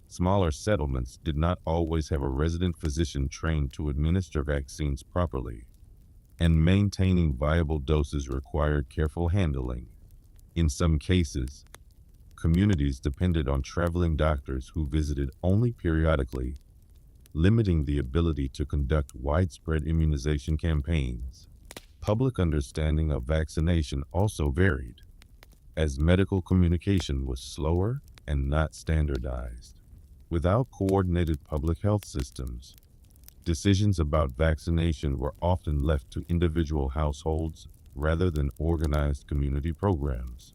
Smaller settlements did not always have a resident physician trained to administer vaccines properly, and maintaining viable doses required careful handling. In some cases, communities depended on traveling doctors who visited only periodically, limiting the ability to conduct widespread immunization campaigns. Public understanding of vaccination also varied, as medical communication was slower and not standardized. Without coordinated public health systems, decisions about vaccination were often left to individual households rather than organized community programs.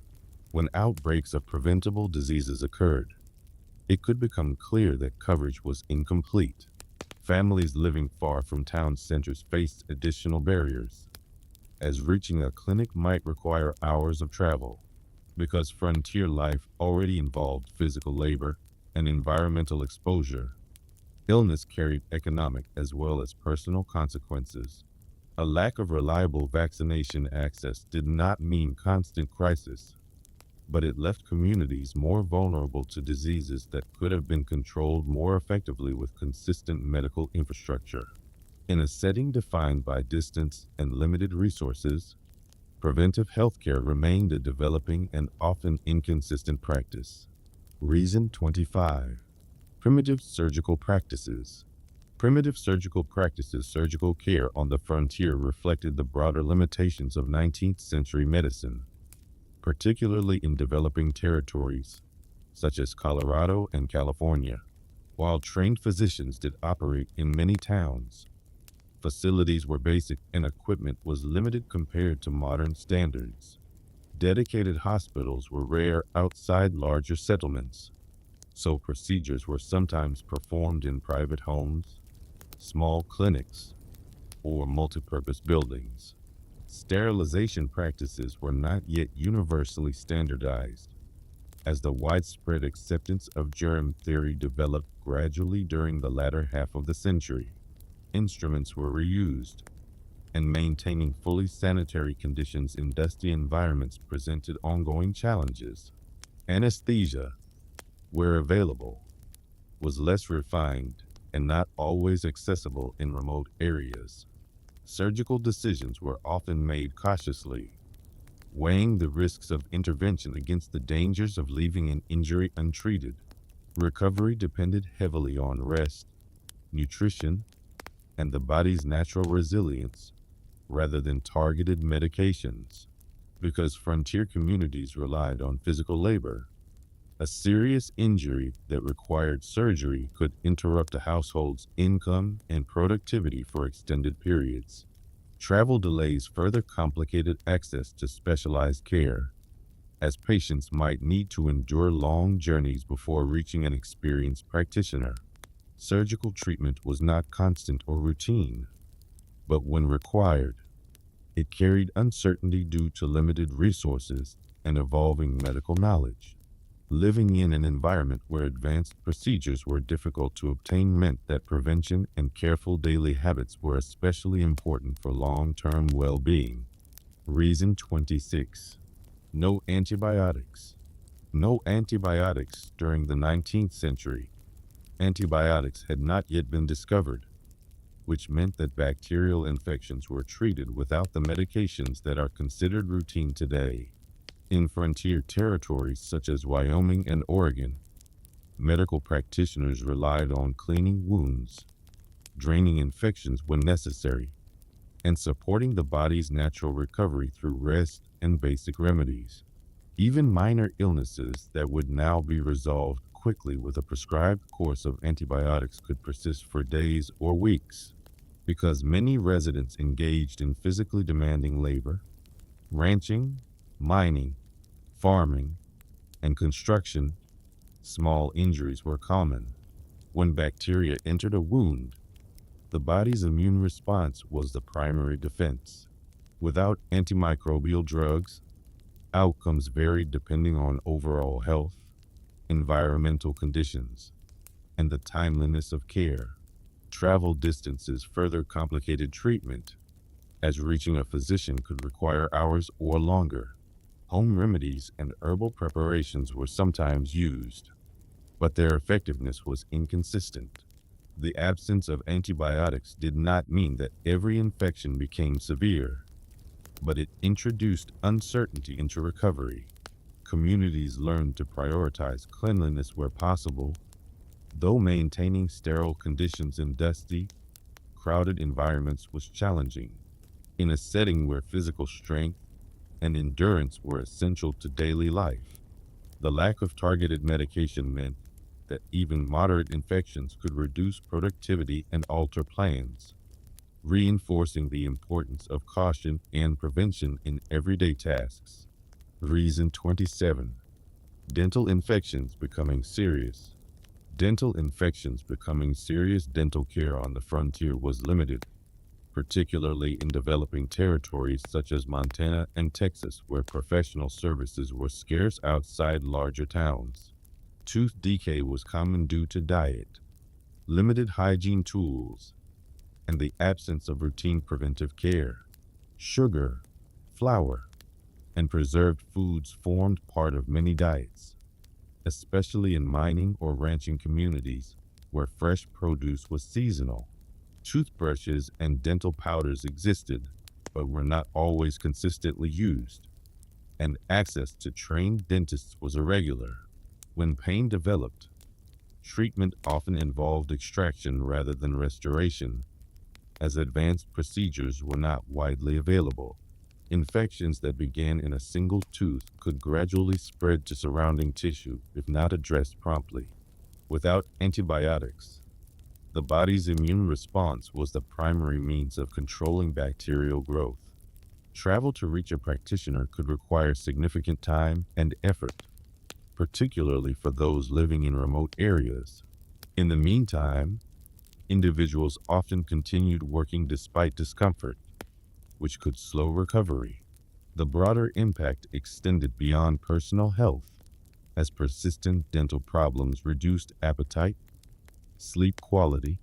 When outbreaks of preventable diseases occurred, it could become clear that coverage was incomplete. Families living far from town centers faced additional barriers, as reaching a clinic might require hours of travel. Because frontier life already involved physical labor and environmental exposure, illness carried economic as well as personal consequences. A lack of reliable vaccination access did not mean constant crisis, but it left communities more vulnerable to diseases that could have been controlled more effectively with consistent medical infrastructure. In a setting defined by distance and limited resources, preventive healthcare remained a developing and often inconsistent practice. Reason 25. Primitive surgical practices. Primitive surgical practices. Surgical care on the frontier reflected the broader limitations of 19th century medicine, particularly in developing territories, such as Colorado and California. While trained physicians did operate in many towns, facilities were basic and equipment was limited compared to modern standards. Dedicated hospitals were rare outside larger settlements, so procedures were sometimes performed in private homes, small clinics, or multipurpose buildings. Sterilization practices were not yet universally standardized, as the widespread acceptance of germ theory developed gradually during the latter half of the century. Instruments were reused, and maintaining fully sanitary conditions in dusty environments presented ongoing challenges. Anesthesia, where available, was less refined and not always accessible in remote areas. Surgical decisions were often made cautiously, weighing the risks of intervention against the dangers of leaving an injury untreated. Recovery depended heavily on rest, nutrition, and the body's natural resilience, rather than targeted medications. Because frontier communities relied on physical labor, a serious injury that required surgery could interrupt a household's income and productivity for extended periods. Travel delays further complicated access to specialized care, as patients might need to endure long journeys before reaching an experienced practitioner. Surgical treatment was not constant or routine, but when required, it carried uncertainty due to limited resources and evolving medical knowledge. Living in an environment where advanced procedures were difficult to obtain meant that prevention and careful daily habits were especially important for long-term well-being. Reason 26. No antibiotics. No antibiotics during the 19th century. Antibiotics had not yet been discovered, which meant that bacterial infections were treated without the medications that are considered routine today. In frontier territories such as Wyoming and Oregon, medical practitioners relied on cleaning wounds, draining infections when necessary, and supporting the body's natural recovery through rest and basic remedies. Even minor illnesses that would now be resolved quickly with a prescribed course of antibiotics could persist for days or weeks. Because many residents engaged in physically demanding labor, ranching, mining, farming, and construction, small injuries were common. When bacteria entered a wound, the body's immune response was the primary defense. Without antimicrobial drugs, outcomes varied depending on overall health, environmental conditions, and the timeliness of care. Travel distances further complicated treatment, as reaching a physician could require hours or longer. Home remedies and herbal preparations were sometimes used, but their effectiveness was inconsistent. The absence of antibiotics did not mean that every infection became severe, but it introduced uncertainty into recovery. Communities learned to prioritize cleanliness where possible, though maintaining sterile conditions in dusty, crowded environments was challenging. In a setting where physical strength and endurance were essential to daily life, the lack of targeted medication meant that even moderate infections could reduce productivity and alter plans, reinforcing the importance of caution and prevention in everyday tasks. Reason 27. Dental infections becoming serious. Dental infections becoming serious. Dental care on the frontier was limited, particularly in developing territories such as Montana and Texas, where professional services were scarce outside larger towns. Tooth decay was common due to diet, limited hygiene tools, and the absence of routine preventive care. Sugar, flour, and preserved foods formed part of many diets, especially in mining or ranching communities where fresh produce was seasonal. Toothbrushes and dental powders existed, but were not always consistently used, and access to trained dentists was irregular. When pain developed, treatment often involved extraction rather than restoration, as advanced procedures were not widely available. Infections that began in a single tooth could gradually spread to surrounding tissue if not addressed promptly. Without antibiotics, the body's immune response was the primary means of controlling bacterial growth. Travel to reach a practitioner could require significant time and effort, particularly for those living in remote areas. In the meantime, individuals often continued working despite discomfort, which could slow recovery. The broader impact extended beyond personal health, as persistent dental problems reduced appetite, sleep quality,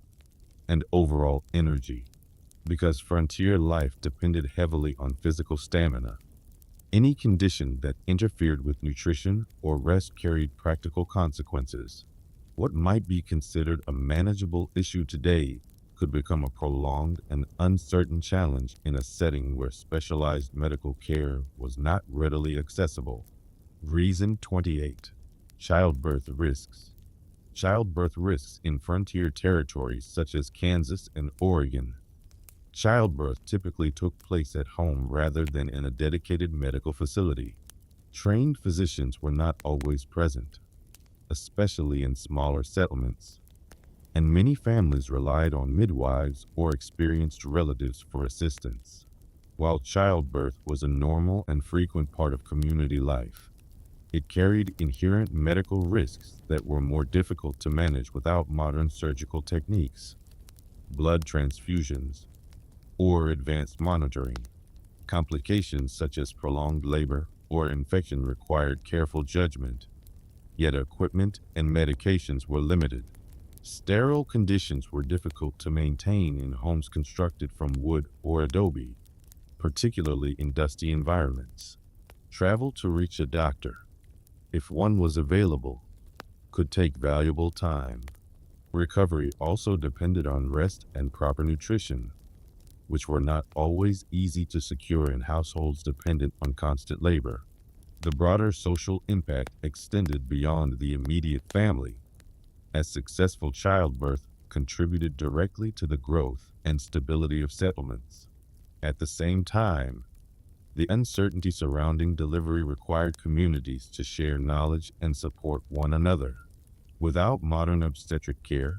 and overall energy. Because frontier life depended heavily on physical stamina, any condition that interfered with nutrition or rest carried practical consequences. What might be considered a manageable issue today could become a prolonged and uncertain challenge in a setting where specialized medical care was not readily accessible. Reason 28. Childbirth risks. Childbirth risks in frontier territories such as Kansas and Oregon. Childbirth typically took place at home rather than in a dedicated medical facility. Trained physicians were not always present, especially in smaller settlements, and many families relied on midwives or experienced relatives for assistance. While childbirth was a normal and frequent part of community life, It carried inherent medical risks that were more difficult to manage without modern surgical techniques, blood transfusions, or advanced monitoring. Complications such as prolonged labor or infection required careful judgment, yet equipment and medications were limited. Sterile conditions were difficult to maintain in homes constructed from wood or adobe, particularly in dusty environments. Travel to reach a doctor, if one was available, could take valuable time. Recovery also depended on rest and proper nutrition, which were not always easy to secure in households dependent on constant labor. The broader social impact extended beyond the immediate family, as successful childbirth contributed directly to the growth and stability of settlements. At the same time, the uncertainty surrounding delivery required communities to share knowledge and support one another. Without modern obstetric care,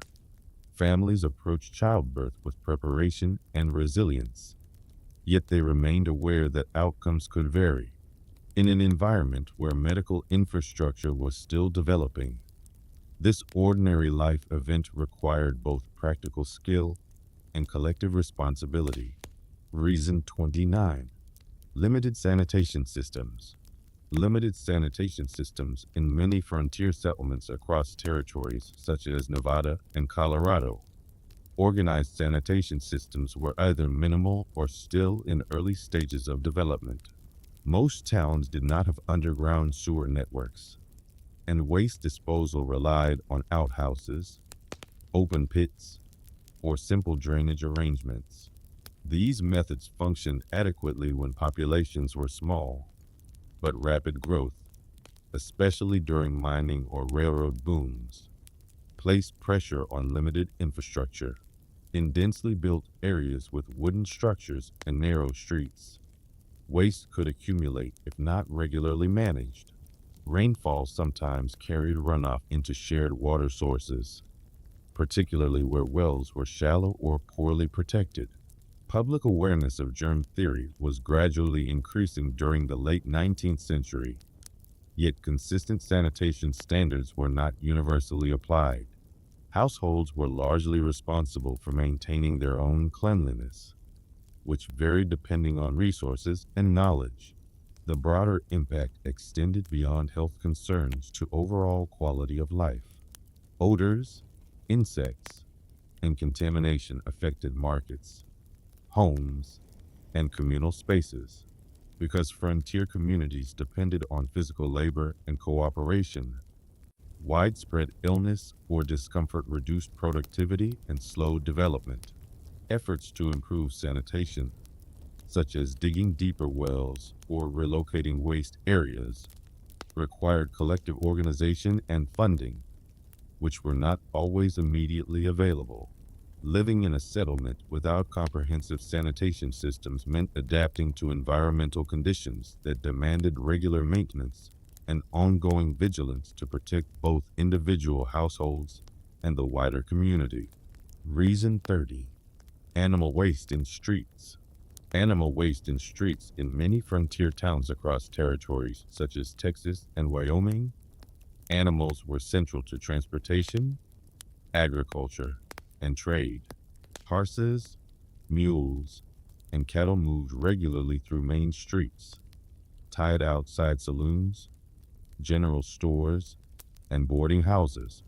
families approached childbirth with preparation and resilience, yet they remained aware that outcomes could vary. In an environment where medical infrastructure was still developing, this ordinary life event required both practical skill and collective responsibility. Reason 29. Limited sanitation systems. Limited sanitation systems in many frontier settlements across territories such as Nevada and Colorado. Organized sanitation systems were either minimal or still in early stages of development. Most towns did not have underground sewer networks, and waste disposal relied on outhouses, open pits, or simple drainage arrangements. These methods functioned adequately when populations were small, but rapid growth, especially during mining or railroad booms, placed pressure on limited infrastructure. In densely built areas with wooden structures and narrow streets, waste could accumulate if not regularly managed. Rainfall sometimes carried runoff into shared water sources, particularly where wells were shallow or poorly protected. Public awareness of germ theory was gradually increasing during the late 19th century, yet consistent sanitation standards were not universally applied. Households were largely responsible for maintaining their own cleanliness, which varied depending on resources and knowledge. The broader impact extended beyond health concerns to overall quality of life. Odors, insects, and contamination affected markets, homes, and communal spaces. Because frontier communities depended on physical labor and cooperation, widespread illness or discomfort reduced productivity and slowed development. Efforts to improve sanitation, such as digging deeper wells or relocating waste areas, required collective organization and funding, which were not always immediately available. Living in a settlement without comprehensive sanitation systems meant adapting to environmental conditions that demanded regular maintenance and ongoing vigilance to protect both individual households and the wider community. Reason 30. Animal waste in streets. Animal waste in streets in many frontier towns across territories such as Texas and Wyoming. Animals were central to transportation, agriculture, and trade. Horses, mules, and cattle moved regularly through main streets, tied outside saloons, general stores, and boarding houses.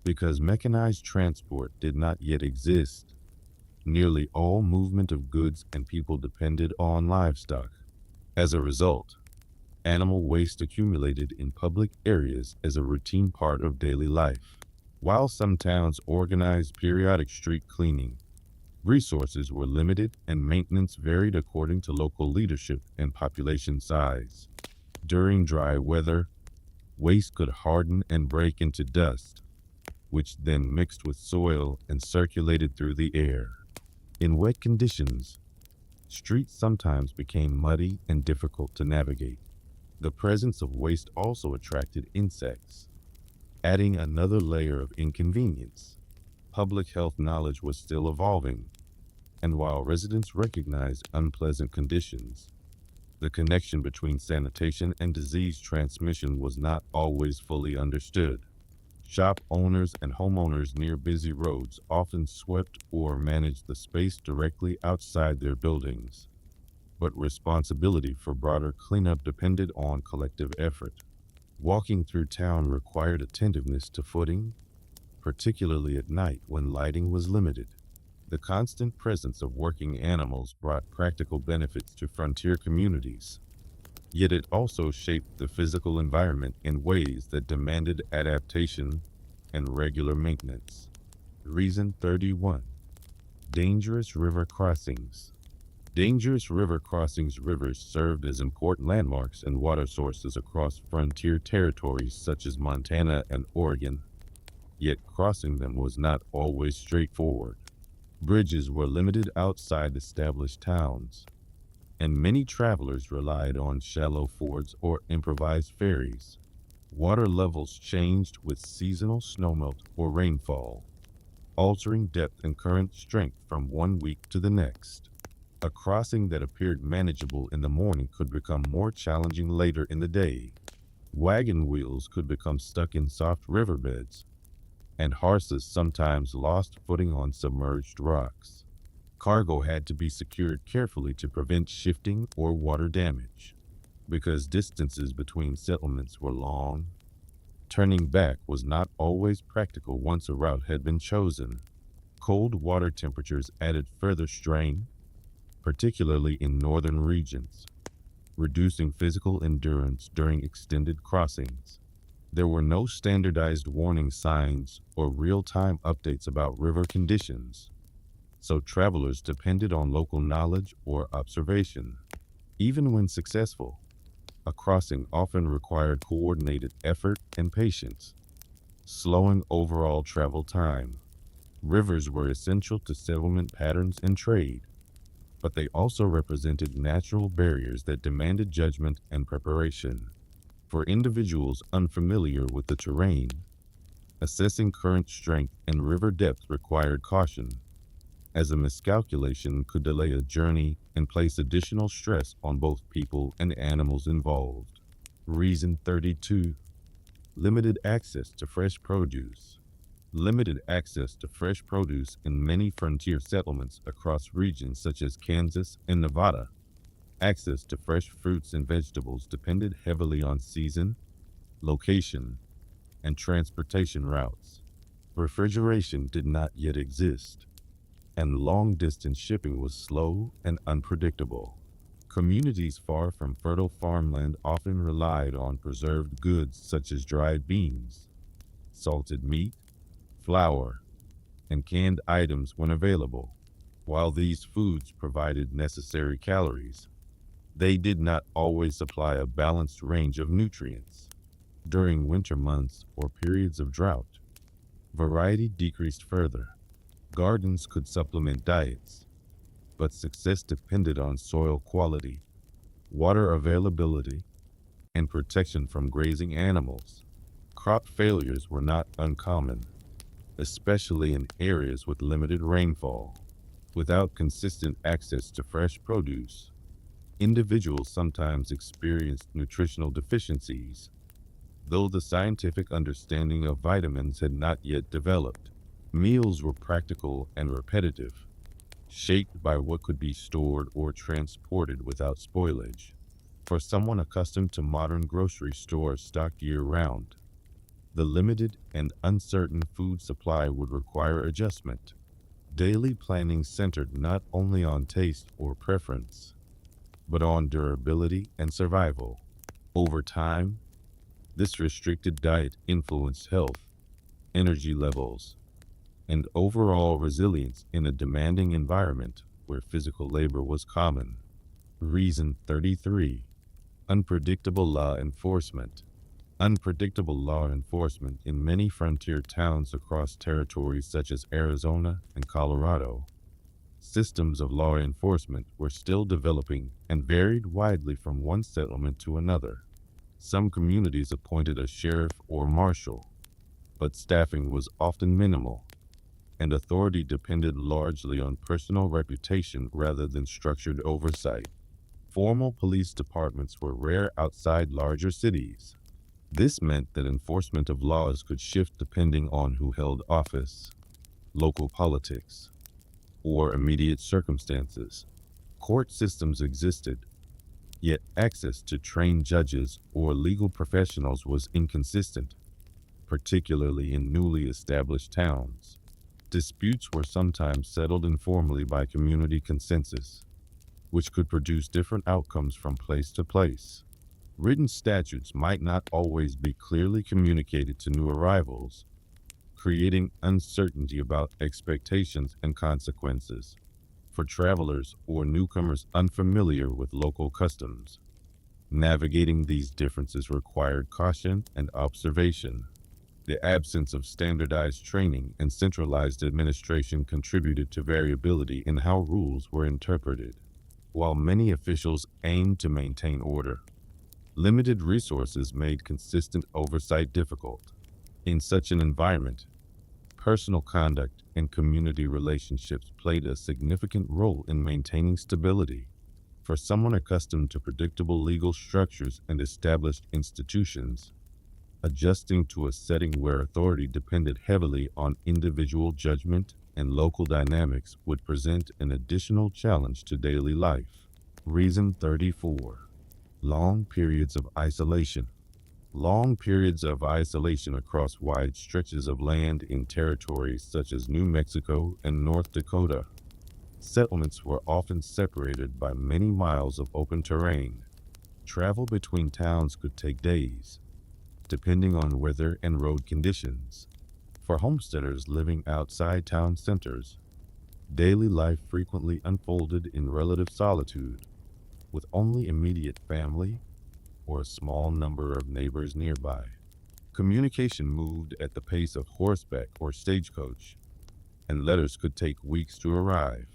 Because mechanized transport did not yet exist, nearly all movement of goods and people depended on livestock. As a result, animal waste accumulated in public areas as a routine part of daily life. While some towns organized periodic street cleaning, resources were limited and maintenance varied according to local leadership and population size. During dry weather, waste could harden and break into dust, which then mixed with soil and circulated through the air. In wet conditions, streets sometimes became muddy and difficult to navigate. The presence of waste also attracted insects, adding another layer of inconvenience. Public health knowledge was still evolving, and while residents recognized unpleasant conditions, The connection between sanitation and disease transmission was not always fully understood. Shop owners and homeowners near busy roads often swept or managed the space directly outside their buildings, but responsibility for broader cleanup depended on collective effort. Walking through town required attentiveness to footing, particularly at night when lighting was limited. The constant presence of working animals brought practical benefits to frontier communities, yet it also shaped the physical environment in ways that demanded adaptation and regular maintenance. Reason 31. Dangerous river crossings. Dangerous river crossings. Rivers served as important landmarks and water sources across frontier territories such as Montana and Oregon, yet crossing them was not always straightforward. Bridges were limited outside established towns, and many travelers relied on shallow fords or improvised ferries. Water levels changed with seasonal snowmelt or rainfall, altering depth and current strength from one week to the next. A crossing that appeared manageable in the morning could become more challenging later in the day. Wagon wheels could become stuck in soft riverbeds, and horses sometimes lost footing on submerged rocks. Cargo had to be secured carefully to prevent shifting or water damage. Because distances between settlements were long, turning back was not always practical once a route had been chosen. Cold water temperatures added further strain, particularly in northern regions, reducing physical endurance during extended crossings. There were no standardized warning signs or real-time updates about river conditions, so travelers depended on local knowledge or observation. Even when successful, a crossing often required coordinated effort and patience, slowing overall travel time. Rivers were essential to settlement patterns and trade, but they also represented natural barriers that demanded judgment and preparation. For individuals unfamiliar with the terrain, assessing current strength and river depth required caution, as a miscalculation could delay a journey and place additional stress on both people and animals involved. Reason 32. Limited access to fresh produce. Limited access to fresh produce in many frontier settlements across regions such as Kansas and Nevada. Access to fresh fruits and vegetables depended heavily on season, location, and transportation routes. Refrigeration did not yet exist, and long-distance shipping was slow and unpredictable. Communities far from fertile farmland often relied on preserved goods such as dried beans, salted meat, flour, and canned items when available. While these foods provided necessary calories, they did not always supply a balanced range of nutrients. During winter months or periods of drought, variety decreased further. Gardens could supplement diets, but success depended on soil quality, water availability, and protection from grazing animals. Crop failures were not uncommon, especially in areas with limited rainfall. Without consistent access to fresh produce, individuals sometimes experienced nutritional deficiencies, though the scientific understanding of vitamins had not yet developed. Meals were practical and repetitive, shaped by what could be stored or transported without spoilage. For someone accustomed to modern grocery stores stocked year-round, the limited and uncertain food supply would require adjustment. Daily planning centered not only on taste or preference, but on durability and survival. Over time, this restricted diet influenced health, energy levels, and overall resilience in a demanding environment where physical labor was common. Reason 33. Unpredictable law enforcement. Unpredictable law enforcement in many frontier towns across territories such as Arizona and Colorado. Systems of law enforcement were still developing and varied widely from one settlement to another. Some communities appointed a sheriff or marshal, but staffing was often minimal, and authority depended largely on personal reputation rather than structured oversight. Formal police departments were rare outside larger cities. This meant that enforcement of laws could shift depending on who held office, local politics, or immediate circumstances. Court systems existed, yet access to trained judges or legal professionals was inconsistent, particularly in newly established towns. Disputes were sometimes settled informally by community consensus, which could produce different outcomes from place to place. Written statutes might not always be clearly communicated to new arrivals, creating uncertainty about expectations and consequences for travelers or newcomers unfamiliar with local customs. Navigating these differences required caution and observation. The absence of standardized training and centralized administration contributed to variability in how rules were interpreted. While many officials aimed to maintain order, limited resources made consistent oversight difficult. In such an environment, personal conduct and community relationships played a significant role in maintaining stability. For someone accustomed to predictable legal structures and established institutions, adjusting to a setting where authority depended heavily on individual judgment and local dynamics would present an additional challenge to daily life. Reason 34. Long periods of isolation. Long periods of isolation across wide stretches of land in territories such as New Mexico and North Dakota. Settlements were often separated by many miles of open terrain. Travel between towns could take days, depending on weather and road conditions. For homesteaders living outside town centers, daily life frequently unfolded in relative solitude, with only immediate family or a small number of neighbors nearby. Communication moved at the pace of horseback or stagecoach, and letters could take weeks to arrive.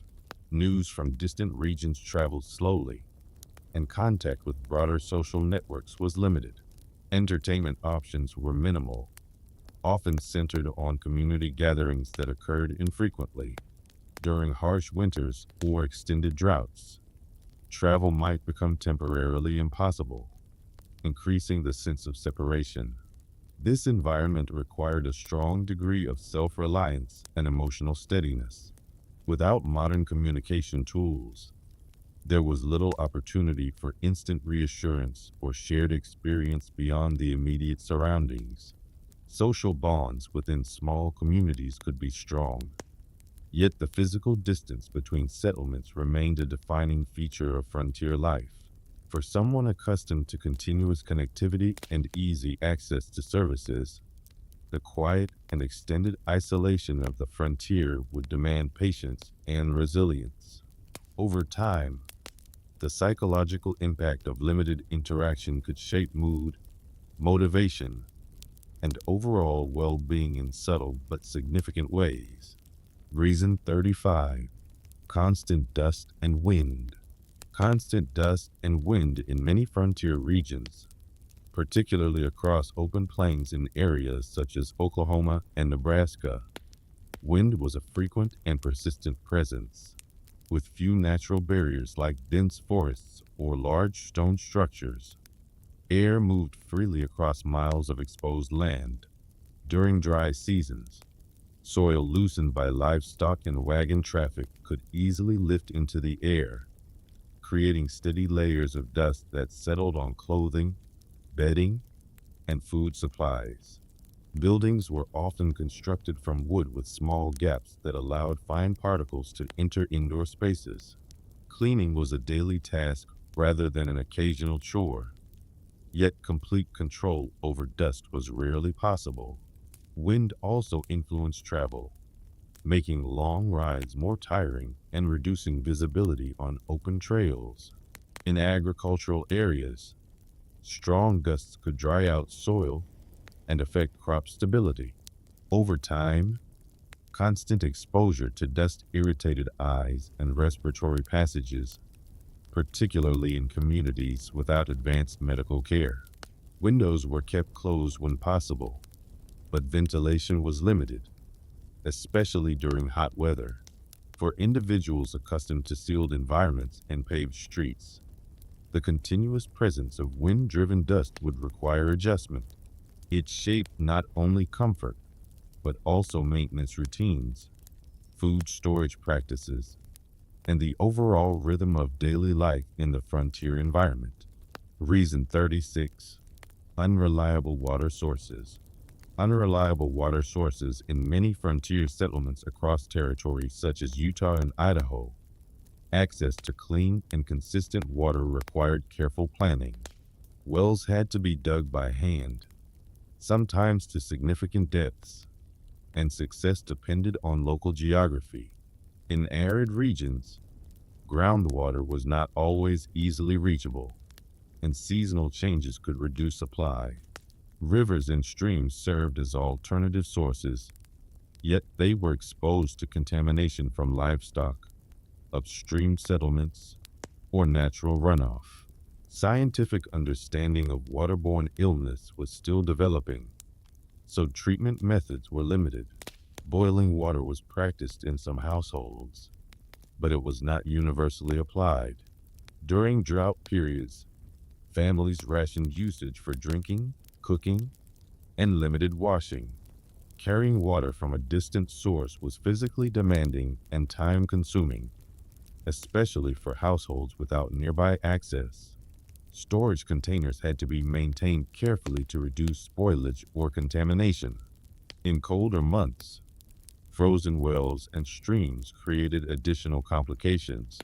News from distant regions traveled slowly, and contact with broader social networks was limited. Entertainment options were minimal, often centered on community gatherings that occurred infrequently. During harsh winters or extended droughts, travel might become temporarily impossible, increasing the sense of separation. This environment required a strong degree of self-reliance and emotional steadiness. Without modern communication tools, there was little opportunity for instant reassurance or shared experience beyond the immediate surroundings. Social bonds within small communities could be strong, yet the physical distance between settlements remained a defining feature of frontier life. For someone accustomed to continuous connectivity and easy access to services, the quiet and extended isolation of the frontier would demand patience and resilience. Over time, the psychological impact of limited interaction could shape mood, motivation, and overall well-being in subtle but significant ways. Reason 35. Constant dust and wind. Constant dust and wind in many frontier regions, particularly across open plains in areas such as Oklahoma and Nebraska. Wind was a frequent and persistent presence. With few natural barriers like dense forests or large stone structures, air moved freely across miles of exposed land. During dry seasons, soil loosened by livestock and wagon traffic could easily lift into the air, creating steady layers of dust that settled on clothing, bedding, and food supplies. Buildings were often constructed from wood with small gaps that allowed fine particles to enter indoor spaces. Cleaning was a daily task rather than an occasional chore, yet complete control over dust was rarely possible. Wind also influenced travel, making long rides more tiring and reducing visibility on open trails. In agricultural areas, strong gusts could dry out soil and affect crop stability. Over time, constant exposure to dust irritated eyes and respiratory passages, particularly in communities without advanced medical care. Windows were kept closed when possible, but ventilation was limited, especially during hot weather. For individuals accustomed to sealed environments and paved streets, The continuous presence of wind-driven dust would require adjustment. It shaped not only comfort, but also maintenance routines, food storage practices, and the overall rhythm of daily life in the frontier environment. Reason 36. Unreliable water sources. Unreliable water sources in many frontier settlements across territories such as Utah and Idaho. Access to clean and consistent water required careful planning. Wells had to be dug by hand, sometimes to significant depths, and success depended on local geography. In arid regions, groundwater was not always easily reachable, and seasonal changes could reduce supply. Rivers and streams served as alternative sources, yet they were exposed to contamination from livestock, upstream settlements, or natural runoff. Scientific understanding of waterborne illness was still developing, so treatment methods were limited. Boiling water was practiced in some households, but it was not universally applied. During drought periods, families rationed usage for drinking, cooking, and limited washing. Carrying water from a distant source was physically demanding and time-consuming, especially for households without nearby access. Storage containers had to be maintained carefully to reduce spoilage or contamination. In colder months, frozen wells and streams created additional complications,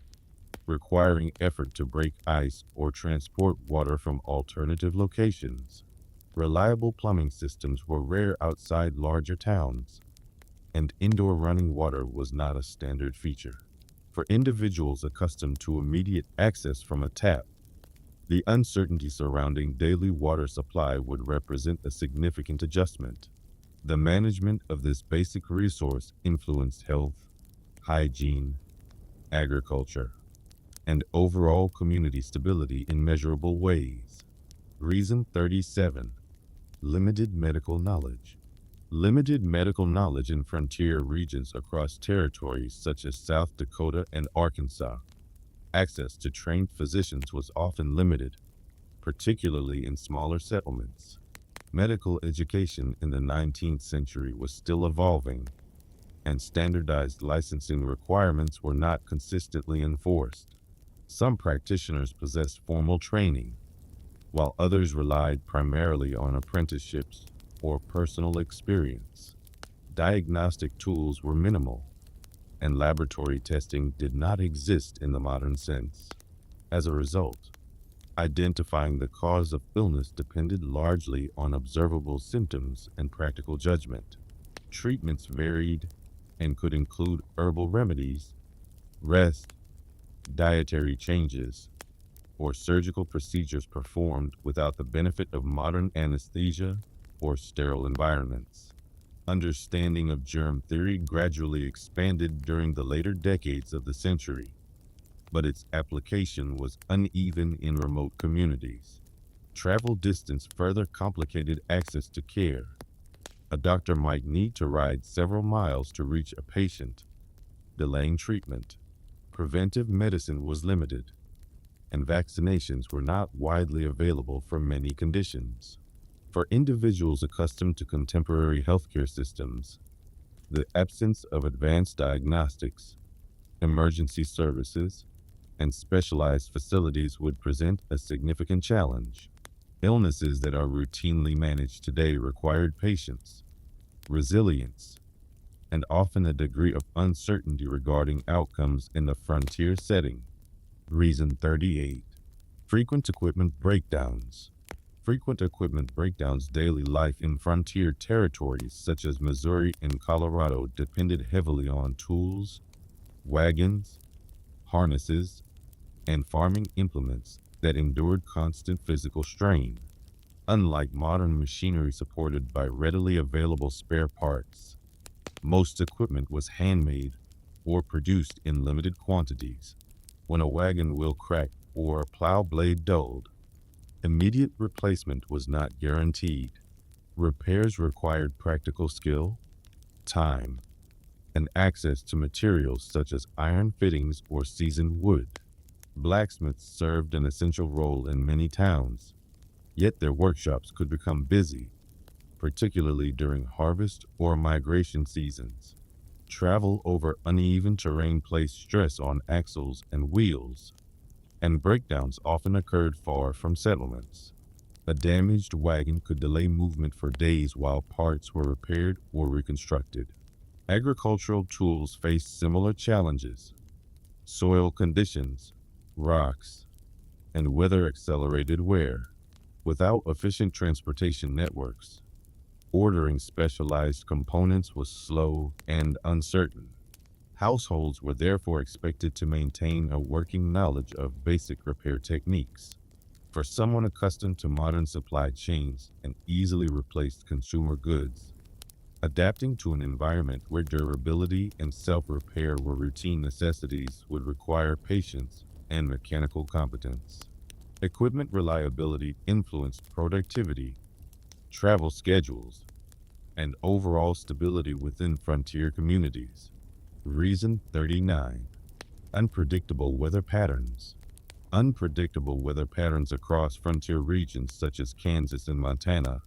requiring effort to break ice or transport water from alternative locations. Reliable plumbing systems were rare outside larger towns, and indoor running water was not a standard feature. For individuals accustomed to immediate access from a tap, the uncertainty surrounding daily water supply would represent a significant adjustment. The management of this basic resource influenced health, hygiene, agriculture, and overall community stability in measurable ways. Reason 37. Limited medical knowledge. Limited medical knowledge in frontier regions across territories such as South Dakota and Arkansas. Access to trained physicians was often limited, particularly in smaller settlements. Medical education in the 19th century was still evolving, and standardized licensing requirements were not consistently enforced. Some practitioners possessed formal training, while others relied primarily on apprenticeships or personal experience. Diagnostic tools were minimal, and laboratory testing did not exist in the modern sense. As a result, identifying the cause of illness depended largely on observable symptoms and practical judgment. Treatments varied and could include herbal remedies, rest, dietary changes, or surgical procedures performed without the benefit of modern anesthesia or sterile environments. Understanding of germ theory gradually expanded during the later decades of the century, but its application was uneven in remote communities. Travel distance further complicated access to care. A doctor might need to ride several miles to reach a patient, delaying treatment. Preventive medicine was limited, and vaccinations were not widely available for many conditions. For individuals accustomed to contemporary healthcare systems, the absence of advanced diagnostics, emergency services, and specialized facilities would present a significant challenge. Illnesses that are routinely managed today required patience, resilience, and often a degree of uncertainty regarding outcomes in the frontier setting. Reason 38. Frequent equipment breakdowns. Frequent equipment breakdowns. Daily life in frontier territories such as Missouri and Colorado depended heavily on tools, wagons, harnesses, and farming implements that endured constant physical strain. Unlike modern machinery supported by readily available spare parts, most equipment was handmade or produced in limited quantities. When a wagon wheel cracked or a plow blade dulled, immediate replacement was not guaranteed. Repairs required practical skill, time, and access to materials such as iron fittings or seasoned wood. Blacksmiths served an essential role in many towns, yet their workshops could become busy, particularly during harvest or migration seasons. Travel over uneven terrain placed stress on axles and wheels, and breakdowns often occurred far from settlements. A damaged wagon could delay movement for days while parts were repaired or reconstructed. Agricultural tools faced similar challenges. Soil conditions, rocks, and weather accelerated wear. Without efficient transportation networks, ordering specialized components was slow and uncertain. Households were therefore expected to maintain a working knowledge of basic repair techniques. For someone accustomed to modern supply chains and easily replaced consumer goods, adapting to an environment where durability and self-repair were routine necessities would require patience and mechanical competence. Equipment reliability influenced productivity, travel schedules, and overall stability within frontier communities. Reason 39. Unpredictable weather patterns. Unpredictable weather patterns across frontier regions such as Kansas and Montana.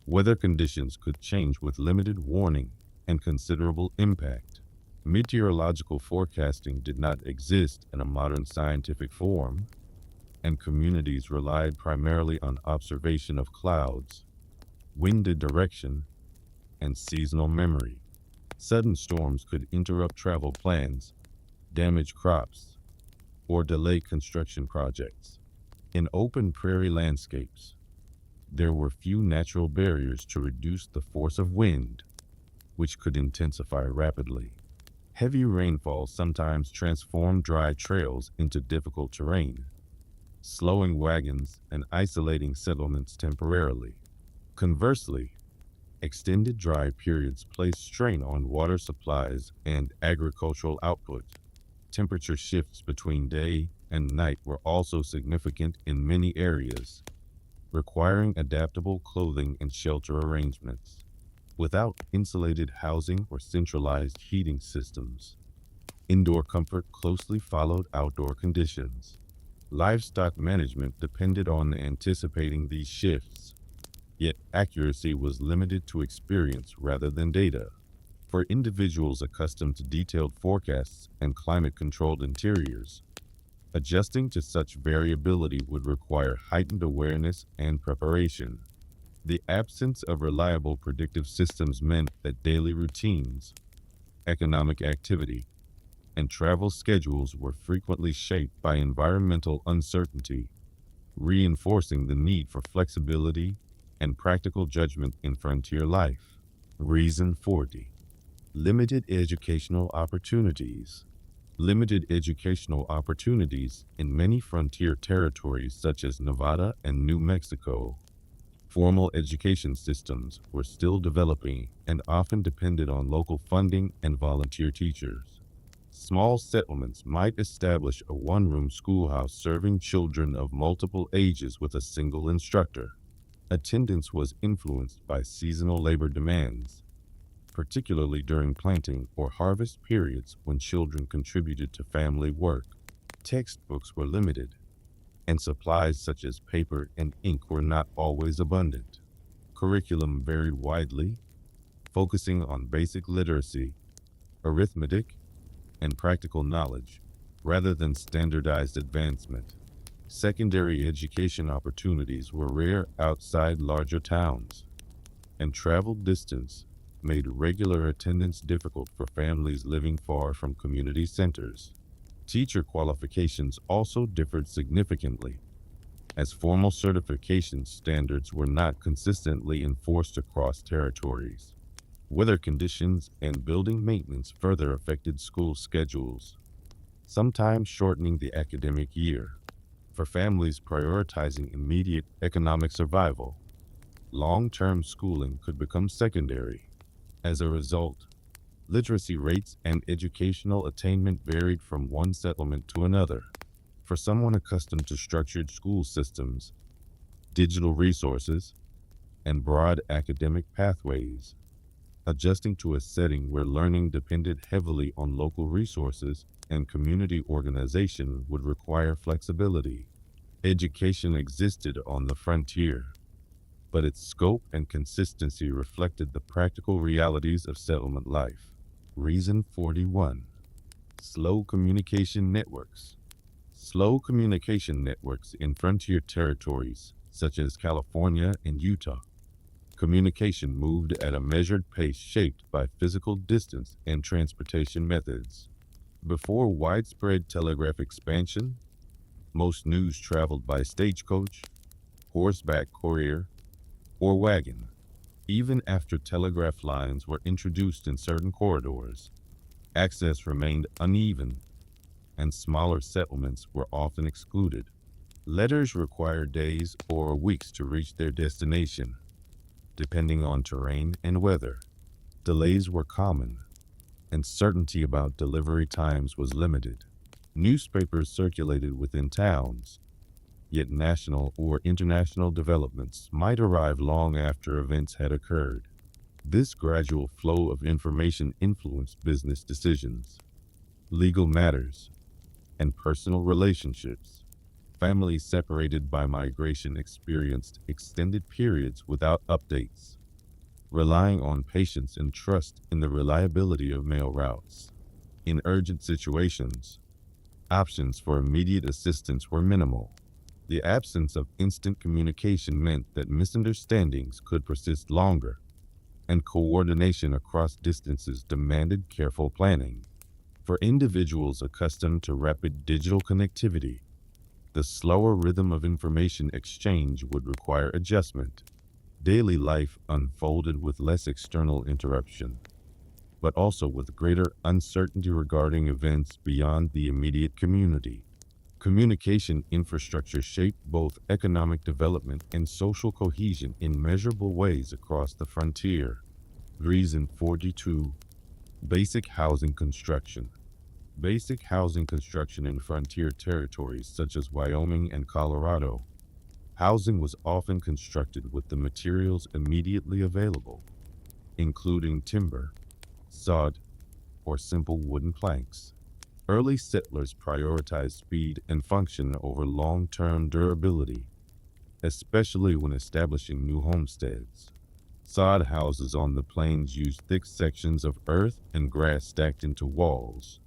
Weather conditions could change with limited warning and considerable impact. Meteorological forecasting did not exist in a modern scientific form, and communities relied primarily on observation of clouds, wind direction, and seasonal memory. Sudden storms could interrupt travel plans, damage crops, or delay construction projects. In open prairie landscapes, there were few natural barriers to reduce the force of wind, which could intensify rapidly. Heavy rainfall sometimes transformed dry trails into difficult terrain, slowing wagons and isolating settlements temporarily. Conversely, extended dry periods placed strain on water supplies and agricultural output. Temperature shifts between day and night were also significant in many areas, requiring adaptable clothing and shelter arrangements. Without insulated housing or centralized heating systems, indoor comfort closely followed outdoor conditions. Livestock management depended on anticipating these shifts, yet accuracy was limited to experience rather than data. For individuals accustomed to detailed forecasts and climate-controlled interiors, adjusting to such variability would require heightened awareness and preparation. The absence of reliable predictive systems meant that daily routines, economic activity, and travel schedules were frequently shaped by environmental uncertainty, reinforcing the need for flexibility and practical judgment in frontier life. Reason 40. Limited educational opportunities. Limited educational opportunities in many frontier territories such as Nevada and New Mexico. Formal education systems were still developing and often depended on local funding and volunteer teachers. Small settlements might establish a one-room schoolhouse serving children of multiple ages with a single instructor. Attendance was influenced by seasonal labor demands, particularly during planting or harvest periods when children contributed to family work. Textbooks were limited, and supplies such as paper and ink were not always abundant. Curriculum varied widely, focusing on basic literacy, arithmetic, and practical knowledge, rather than standardized advancement. Secondary education opportunities were rare outside larger towns, and travel distance made regular attendance difficult for families living far from community centers. Teacher qualifications also differed significantly, as formal certification standards were not consistently enforced across territories. Weather conditions and building maintenance further affected school schedules, sometimes shortening the academic year. For families prioritizing immediate economic survival, long-term schooling could become secondary. As a result, literacy rates and educational attainment varied from one settlement to another. For someone accustomed to structured school systems, digital resources, and broad academic pathways, adjusting to a setting where learning depended heavily on local resources and community organization would require flexibility. Education existed on the frontier, but its scope and consistency reflected the practical realities of settlement life. Reason 41. Slow communication networks. Slow communication networks in frontier territories, such as California and Utah. Communication moved at a measured pace shaped by physical distance and transportation methods. Before widespread telegraph expansion, most news traveled by stagecoach, horseback courier, or wagon. Even after telegraph lines were introduced in certain corridors, access remained uneven, and smaller settlements were often excluded. Letters required days or weeks to reach their destination, depending on terrain and weather. Delays were common, and certainty about delivery times was limited. Newspapers circulated within towns, yet national or international developments might arrive long after events had occurred. This gradual flow of information influenced business decisions, legal matters, and personal relationships. Families separated by migration experienced extended periods without updates, relying on patience and trust in the reliability of mail routes. In urgent situations, options for immediate assistance were minimal. The absence of instant communication meant that misunderstandings could persist longer, and coordination across distances demanded careful planning. For individuals accustomed to rapid digital connectivity, the slower rhythm of information exchange would require adjustment. Daily life unfolded with less external interruption, but also with greater uncertainty regarding events beyond the immediate community. Communication infrastructure shaped both economic development and social cohesion in measurable ways across the frontier. Reason 42. Basic housing construction. Basic housing construction in frontier territories such as Wyoming and Colorado. Housing was often constructed with the materials immediately available, including timber, sod, or simple wooden planks. Early settlers prioritized speed and function over long-term durability, especially when establishing new homesteads. Sod houses on the plains used thick sections of earth and grass stacked into walls,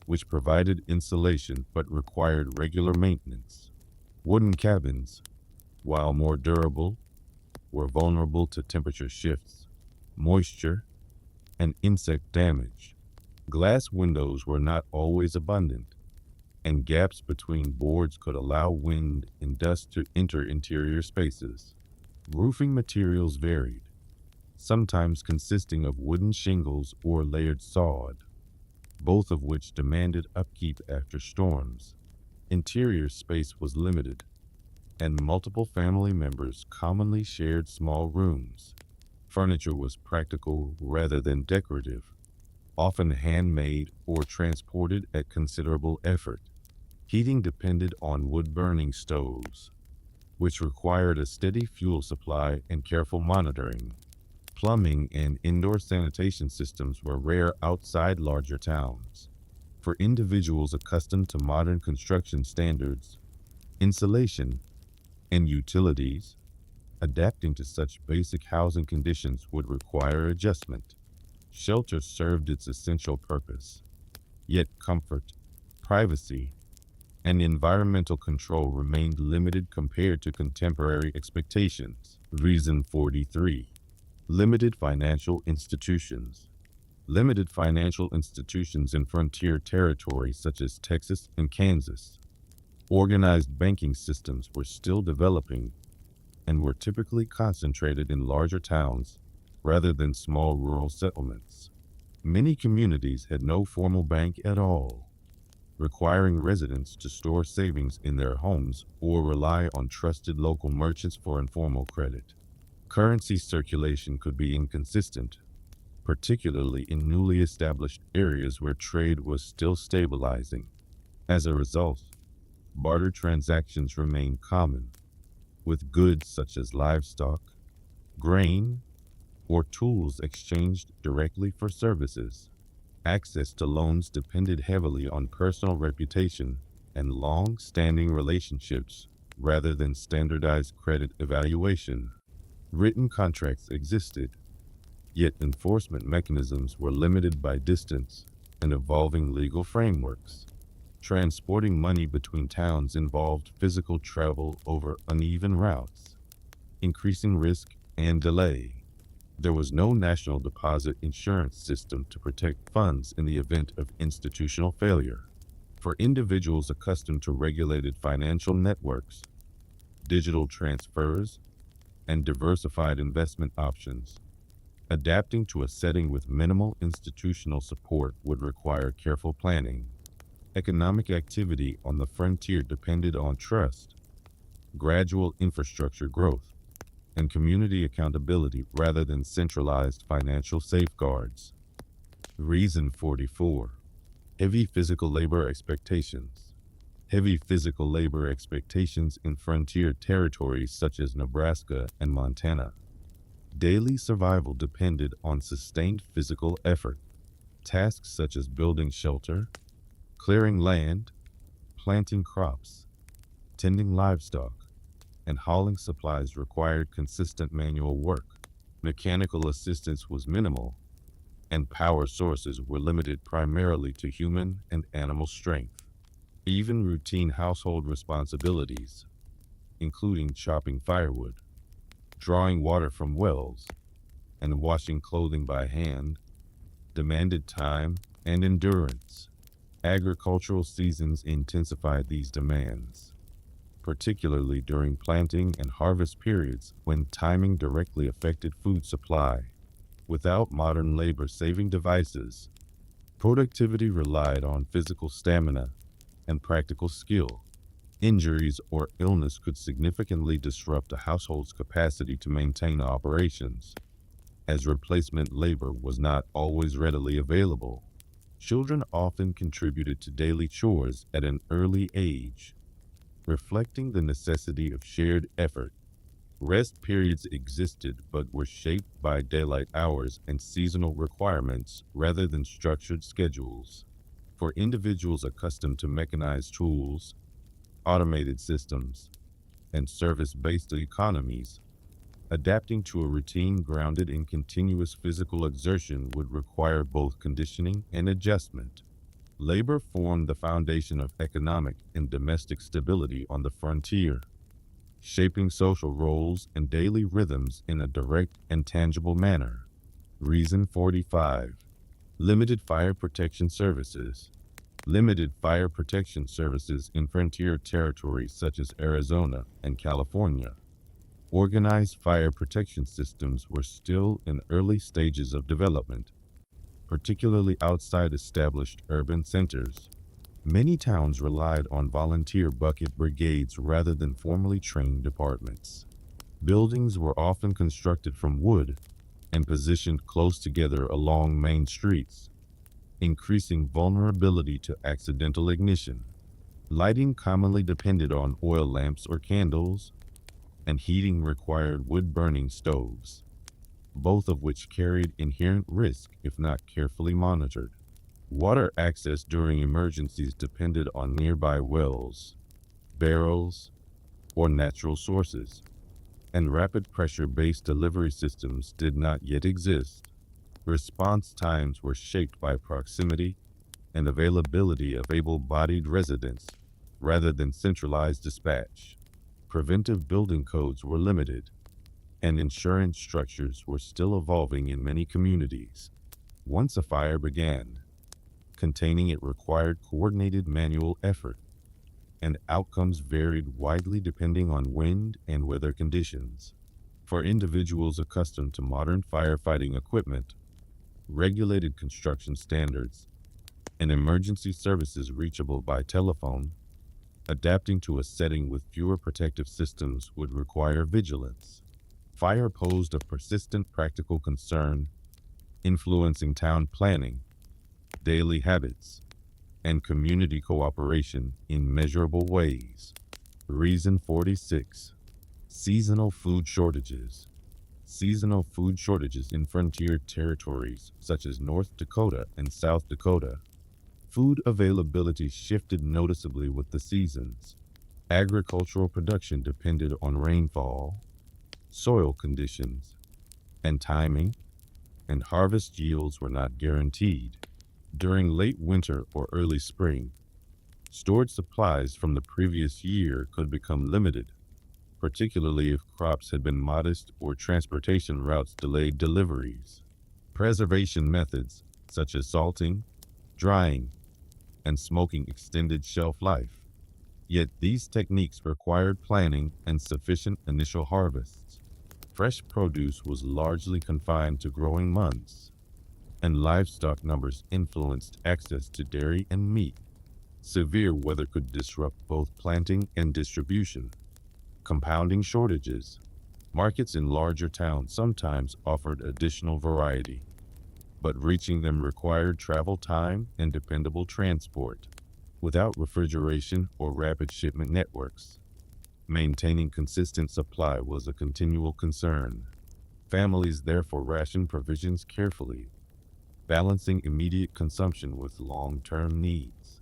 which provided insulation but required regular maintenance. Wooden cabins, while more durable, were vulnerable to temperature shifts, moisture, and insect damage. Glass windows were not always abundant, and gaps between boards could allow wind and dust to enter interior spaces. Roofing materials varied, sometimes consisting of wooden shingles or layered sod, both of which demanded upkeep after storms. Interior space was limited, and multiple family members commonly shared small rooms. Furniture was practical rather than decorative, often handmade or transported at considerable effort. Heating depended on wood-burning stoves, which required a steady fuel supply and careful monitoring. Plumbing and indoor sanitation systems were rare outside larger towns. For individuals accustomed to modern construction standards, insulation, and utilities, adapting to such basic housing conditions would require adjustment. Shelter served its essential purpose, yet comfort, privacy, and environmental control remained limited compared to contemporary expectations. Reason 43. Limited financial institutions. Limited financial institutions in frontier territories such as Texas and Kansas. Organized banking systems were still developing and were typically concentrated in larger towns rather than small rural settlements. Many communities had no formal bank at all, requiring residents to store savings in their homes or rely on trusted local merchants for informal credit. Currency circulation could be inconsistent, particularly in newly established areas where trade was still stabilizing. As a result, barter transactions remained common, with goods such as livestock, grain, or tools exchanged directly for services. Access to loans depended heavily on personal reputation and long-standing relationships rather than standardized credit evaluation. Written contracts existed, yet enforcement mechanisms were limited by distance and evolving legal frameworks. Transporting money between towns involved physical travel over uneven routes, increasing risk and delay. There was no national deposit insurance system to protect funds in the event of institutional failure. For individuals accustomed to regulated financial networks, digital transfers, and diversified investment options, adapting to a setting with minimal institutional support would require careful planning. Economic activity on the frontier depended on trust, gradual infrastructure growth, and community accountability rather than centralized financial safeguards. Reason 44. Heavy physical labor expectations. Heavy physical labor expectations in frontier territories such as Nebraska and Montana. Daily survival depended on sustained physical effort. Tasks such as building shelter, clearing land, planting crops, tending livestock, and hauling supplies required consistent manual work. Mechanical assistance was minimal, and power sources were limited primarily to human and animal strength. Even routine household responsibilities, including chopping firewood, drawing water from wells, and washing clothing by hand, demanded time and endurance. Agricultural seasons intensified these demands, particularly during planting and harvest periods when timing directly affected food supply. Without modern labor-saving devices, productivity relied on physical stamina and practical skill. Injuries or illness could significantly disrupt a household's capacity to maintain operations, as replacement labor was not always readily available. Children often contributed to daily chores at an early age, reflecting the necessity of shared effort. Rest periods existed but were shaped by daylight hours and seasonal requirements rather than structured schedules. For individuals accustomed to mechanized tools, automated systems, and service-based economies, adapting to a routine grounded in continuous physical exertion would require both conditioning and adjustment. Labor formed the foundation of economic and domestic stability on the frontier, shaping social roles and daily rhythms in a direct and tangible manner. Reason 45. Limited fire protection services. Limited fire protection services in frontier territories such as Arizona and California. Organized fire protection systems were still in early stages of development, particularly outside established urban centers. Many towns relied on volunteer bucket brigades rather than formally trained departments. Buildings were often constructed from wood and positioned close together along main streets, increasing vulnerability to accidental ignition. Lighting commonly depended on oil lamps or candles, and heating required wood-burning stoves, both of which carried inherent risk if not carefully monitored. Water access during emergencies depended on nearby wells, barrels, or natural sources, and rapid pressure-based delivery systems did not yet exist. Response times were shaped by proximity and availability of able-bodied residents rather than centralized dispatch. Preventive building codes were limited, and insurance structures were still evolving in many communities. Once a fire began, containing it required coordinated manual effort, and outcomes varied widely depending on wind and weather conditions. For individuals accustomed to modern firefighting equipment, regulated construction standards, and emergency services reachable by telephone, adapting to a setting with fewer protective systems would require vigilance. Fire posed a persistent practical concern, influencing town planning, daily habits, and community cooperation in measurable ways. Reason 46. Seasonal food shortages. Seasonal food shortages in frontier territories such as North Dakota and South Dakota. Food availability shifted noticeably with the seasons. Agricultural production depended on rainfall, soil conditions, and timing, and harvest yields were not guaranteed. During late winter or early spring, stored supplies from the previous year could become limited, particularly if crops had been modest or transportation routes delayed deliveries. Preservation methods, such as salting, drying, and smoking, extended shelf life. Yet these techniques required planning and sufficient initial harvests. Fresh produce was largely confined to growing months, and livestock numbers influenced access to dairy and meat. Severe weather could disrupt both planting and distribution, compounding shortages. Markets in larger towns sometimes offered additional variety, but reaching them required travel time and dependable transport. Without refrigeration or rapid shipment networks, maintaining consistent supply was a continual concern. Families therefore rationed provisions carefully, balancing immediate consumption with long-term needs.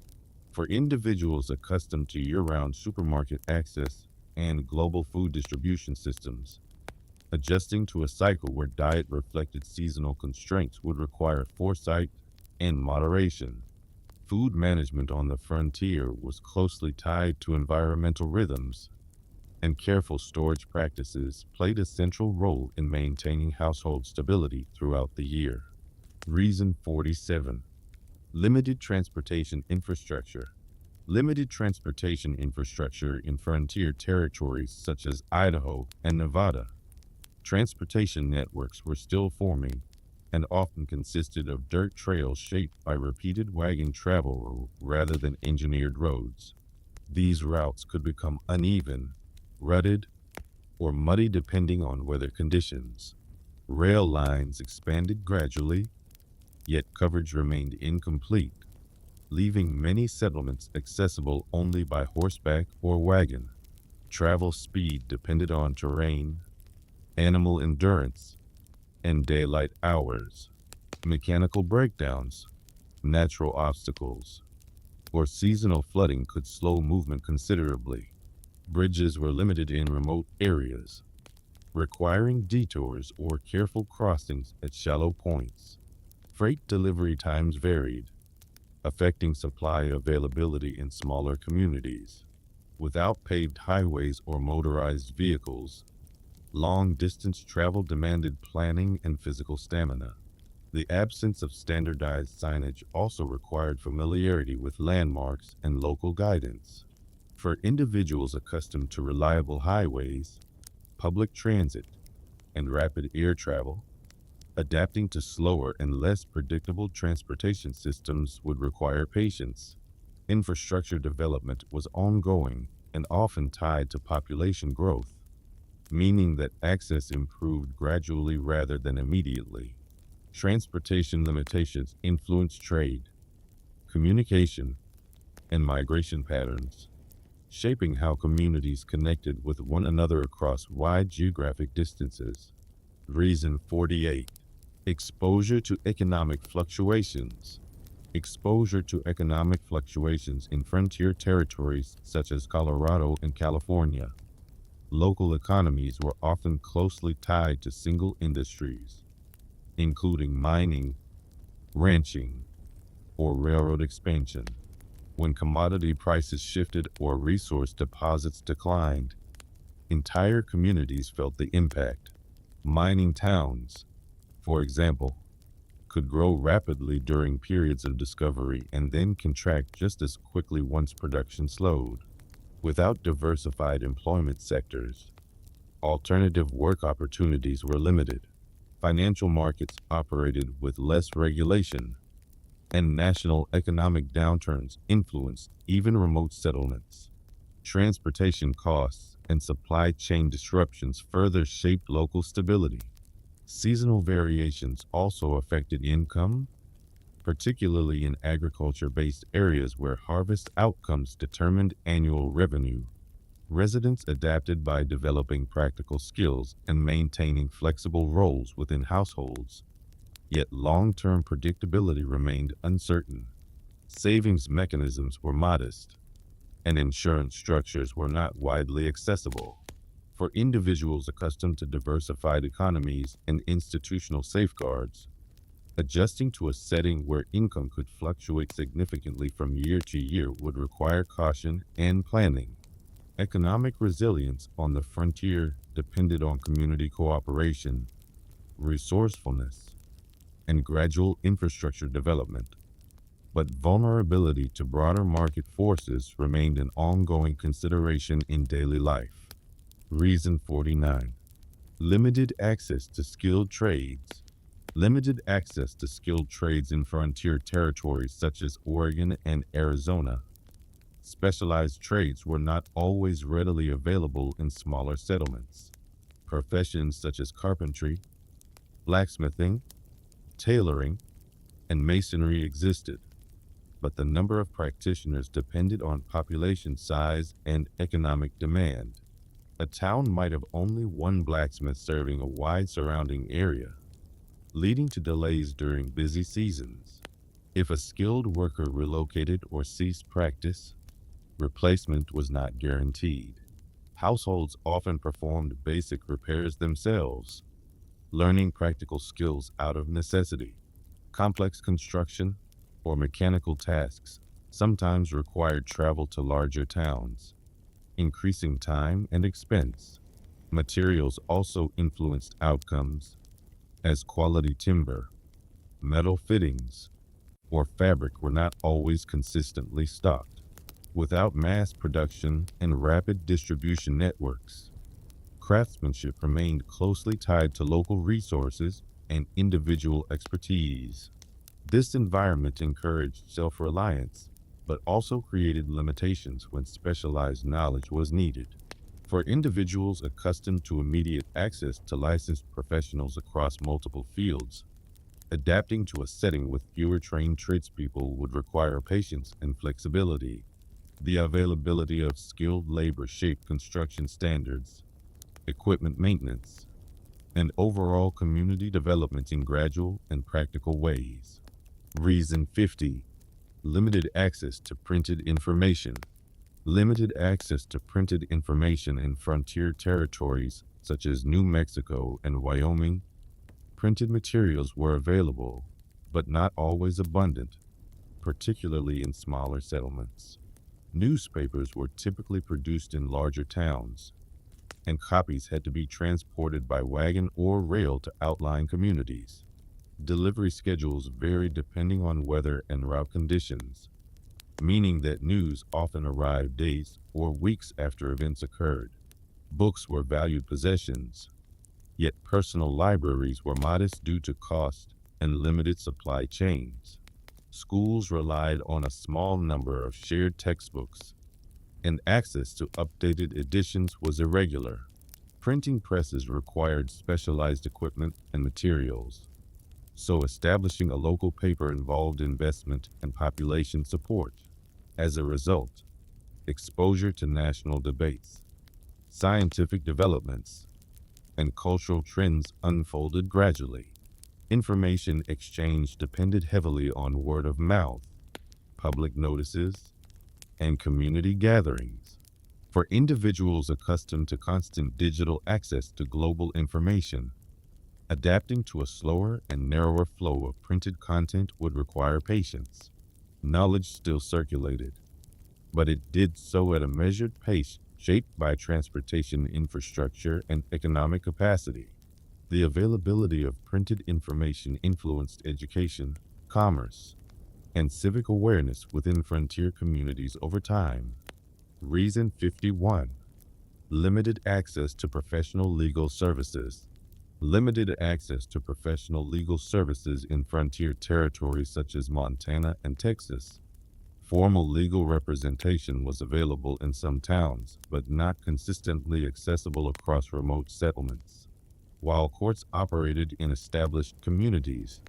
For individuals accustomed to year-round supermarket access and global food distribution systems, adjusting to a cycle where diet reflected seasonal constraints would require foresight and moderation. Food management on the frontier was closely tied to environmental rhythms, and careful storage practices played a central role in maintaining household stability throughout the year. Reason 47. Limited transportation infrastructure. Limited transportation infrastructure in frontier territories such as Idaho and Nevada. Transportation networks were still forming and often consisted of dirt trails shaped by repeated wagon travel rather than engineered roads. These routes could become uneven, rutted, or muddy depending on weather conditions. Rail lines expanded gradually, yet coverage remained incomplete, leaving many settlements accessible only by horseback or wagon. Travel speed depended on terrain, animal endurance, and daylight hours. Mechanical breakdowns, natural obstacles, or seasonal flooding could slow movement considerably. Bridges were limited in remote areas, requiring detours or careful crossings at shallow points. Freight delivery times varied, affecting supply availability in smaller communities. Without paved highways or motorized vehicles, long-distance travel demanded planning and physical stamina. The absence of standardized signage also required familiarity with landmarks and local guidance. For individuals accustomed to reliable highways, public transit, and rapid air travel, adapting to slower and less predictable transportation systems would require patience. Infrastructure development was ongoing and often tied to population growth, meaning that access improved gradually rather than immediately. Transportation limitations influenced trade, communication, and migration patterns, shaping how communities connected with one another across wide geographic distances. Reason 48. Exposure to economic fluctuations. Exposure to economic fluctuations in frontier territories such as Colorado and California. Local economies were often closely tied to single industries, including mining, ranching, or railroad expansion. When commodity prices shifted or resource deposits declined, entire communities felt the impact. Mining towns, for example, could grow rapidly during periods of discovery and then contract just as quickly once production slowed. Without diversified employment sectors, alternative work opportunities were limited. Financial markets operated with less regulation, and national economic downturns influenced even remote settlements. Transportation costs and supply chain disruptions further shaped local stability. Seasonal variations also affected income, particularly in agriculture-based areas where harvest outcomes determined annual revenue. Residents adapted by developing practical skills and maintaining flexible roles within households, yet long-term predictability remained uncertain. Savings mechanisms were modest, and insurance structures were not widely accessible. For individuals accustomed to diversified economies and institutional safeguards, adjusting to a setting where income could fluctuate significantly from year to year would require caution and planning. Economic resilience on the frontier depended on community cooperation, resourcefulness, and gradual infrastructure development. But vulnerability to broader market forces remained an ongoing consideration in daily life. Reason 49. Limited access to skilled trades. Limited access to skilled trades in frontier territories such as Oregon and Arizona. Specialized trades were not always readily available in smaller settlements. Professions such as carpentry, blacksmithing, tailoring, and masonry existed, but the number of practitioners depended on population size and economic demand. A town might have only one blacksmith serving a wide surrounding area, leading to delays during busy seasons. If a skilled worker relocated or ceased practice, replacement was not guaranteed. Households often performed basic repairs themselves, learning practical skills out of necessity. Complex construction or mechanical tasks sometimes required travel to larger towns, increasing time and expense. Materials also influenced outcomes, as quality timber, metal fittings, or fabric were not always consistently stocked. Without mass production and rapid distribution networks, craftsmanship remained closely tied to local resources and individual expertise. This environment encouraged self-reliance, but also created limitations when specialized knowledge was needed. For individuals accustomed to immediate access to licensed professionals across multiple fields, adapting to a setting with fewer trained tradespeople would require patience and flexibility. The availability of skilled labor shaped construction standards, equipment maintenance, and overall community development in gradual and practical ways. Reason 50. Limited access to printed information. Limited access to printed information in frontier territories such as New Mexico and Wyoming. Printed materials were available, but not always abundant, particularly in smaller settlements. Newspapers were typically produced in larger towns, and copies had to be transported by wagon or rail to outlying communities. Delivery schedules varied depending on weather and route conditions, meaning that news often arrived days or weeks after events occurred. Books were valued possessions, yet personal libraries were modest due to cost and limited supply chains. Schools relied on a small number of shared textbooks, and access to updated editions was irregular. Printing presses required specialized equipment and materials, so establishing a local paper involved investment and population support. As a result, exposure to national debates, scientific developments, and cultural trends unfolded gradually. Information exchange depended heavily on word of mouth, public notices, and community gatherings. For individuals accustomed to constant digital access to global information, adapting to a slower and narrower flow of printed content would require patience. Knowledge still circulated, but it did so at a measured pace shaped by transportation infrastructure and economic capacity. The availability of printed information influenced education, commerce, and civic awareness within frontier communities over time. Reason 51. Limited access to professional legal services. Limited access to professional legal services in frontier territories such as Montana and Texas. Formal legal representation was available in some towns, but not consistently accessible across remote settlements. While courts operated in established communities,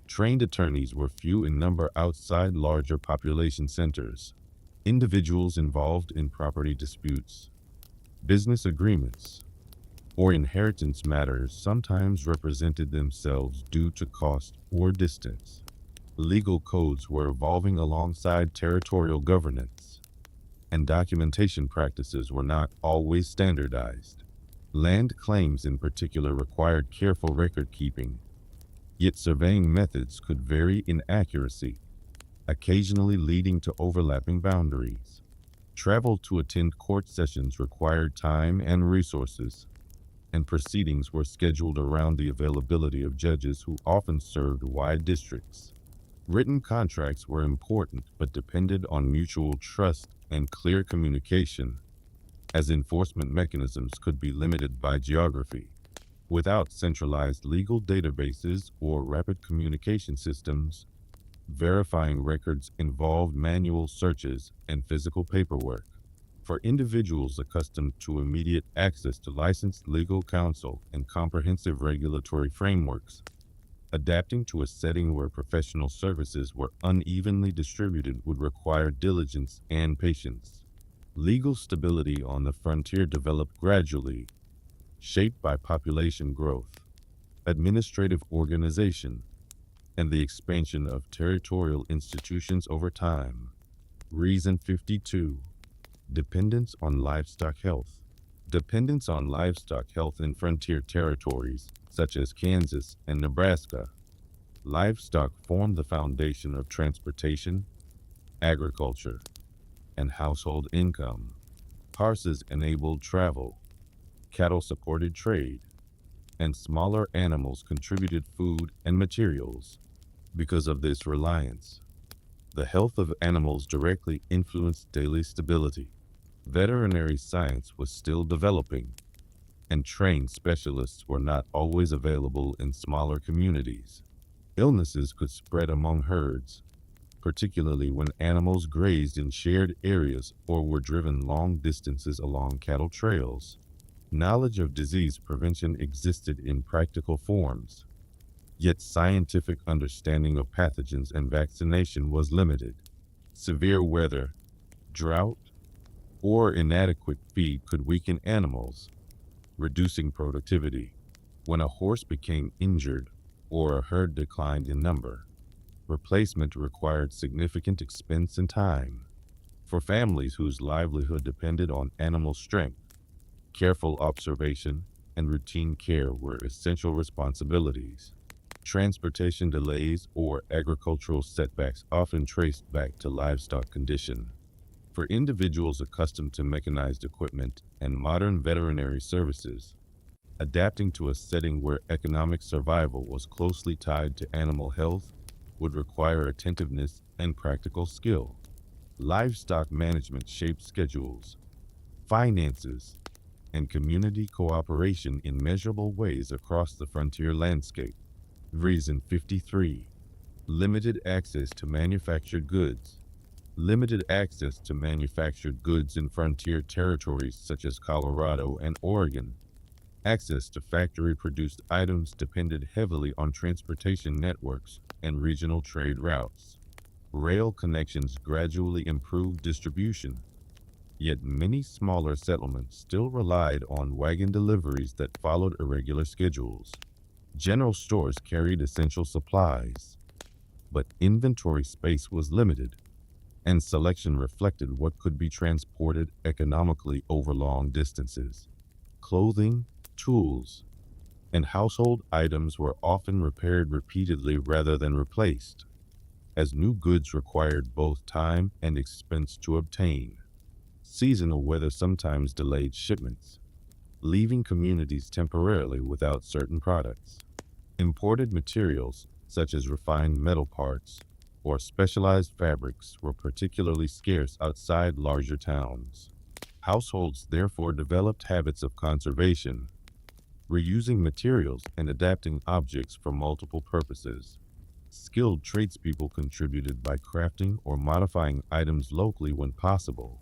trained attorneys were few in number outside larger population centers. Individuals involved in property disputes, Business agreements or inheritance matters sometimes represented themselves due to cost or distance. Legal codes were evolving alongside territorial governance, and documentation practices were not always standardized. Land claims in particular required careful record keeping, yet surveying methods could vary in accuracy, occasionally leading to overlapping boundaries. Travel to attend court sessions required time and resources, and proceedings were scheduled around the availability of judges who often served wide districts. Written contracts were important but depended on mutual trust and clear communication, as enforcement mechanisms could be limited by geography. Without centralized legal databases or rapid communication systems, verifying records involved manual searches and physical paperwork. For individuals accustomed to immediate access to licensed legal counsel and comprehensive regulatory frameworks, adapting to a setting where professional services were unevenly distributed would require diligence and patience. Legal stability on the frontier developed gradually, shaped by population growth, administrative organization, and the expansion of territorial institutions over time. Reason 52. Dependence on livestock health. Dependence on livestock health in frontier territories, such as Kansas and Nebraska. Livestock formed the foundation of transportation, agriculture, and household income. Horses enabled travel, cattle supported trade, and smaller animals contributed food and materials. Because of this reliance, the health of animals directly influenced daily stability. Veterinary science was still developing, and trained specialists were not always available in smaller communities. Illnesses could spread among herds, particularly when animals grazed in shared areas or were driven long distances along cattle trails. Knowledge of disease prevention existed in practical forms, yet scientific understanding of pathogens and vaccination was limited. Severe weather, drought, or inadequate feed could weaken animals, reducing productivity. When a horse became injured or a herd declined in number, replacement required significant expense and time. For families whose livelihood depended on animal strength, careful observation and routine care were essential responsibilities. Transportation delays or agricultural setbacks often traced back to livestock condition. For individuals accustomed to mechanized equipment and modern veterinary services, adapting to a setting where economic survival was closely tied to animal health would require attentiveness and practical skill. Livestock management shaped schedules, finances, and community cooperation in measurable ways across the frontier landscape. Reason 53. Limited access to manufactured goods. Limited access to manufactured goods in frontier territories such as Colorado and Oregon. Access to factory-produced items depended heavily on transportation networks and regional trade routes. Rail connections gradually improved distribution, yet many smaller settlements still relied on wagon deliveries that followed irregular schedules. General stores carried essential supplies, but inventory space was limited, and selection reflected what could be transported economically over long distances. Clothing, tools, and household items were often repaired repeatedly rather than replaced, as new goods required both time and expense to obtain. Seasonal weather sometimes delayed shipments, leaving communities temporarily without certain products. Imported materials, such as refined metal parts or specialized fabrics, were particularly scarce outside larger towns. Households therefore developed habits of conservation, reusing materials and adapting objects for multiple purposes. Skilled tradespeople contributed by crafting or modifying items locally when possible.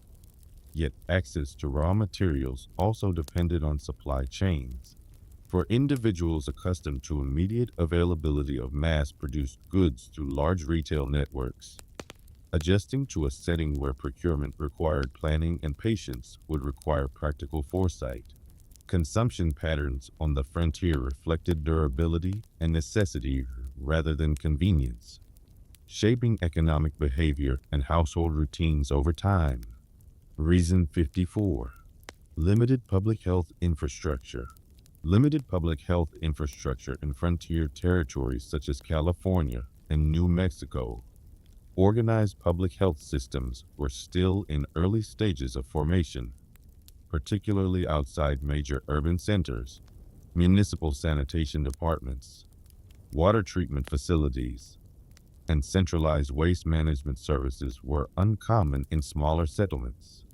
Yet access to raw materials also depended on supply chains. For individuals accustomed to immediate availability of mass-produced goods through large retail networks, Adjusting to a setting where procurement required planning and patience would require practical foresight. Consumption patterns on the frontier reflected durability and necessity rather than convenience, shaping economic behavior and household routines over time. Reason 54. Limited public health infrastructure. Limited public health infrastructure in frontier territories such as California and New Mexico. Organized public health systems were still in early stages of formation, particularly outside major urban centers. Municipal sanitation departments, water treatment facilities, and centralized waste management services were uncommon in smaller settlements.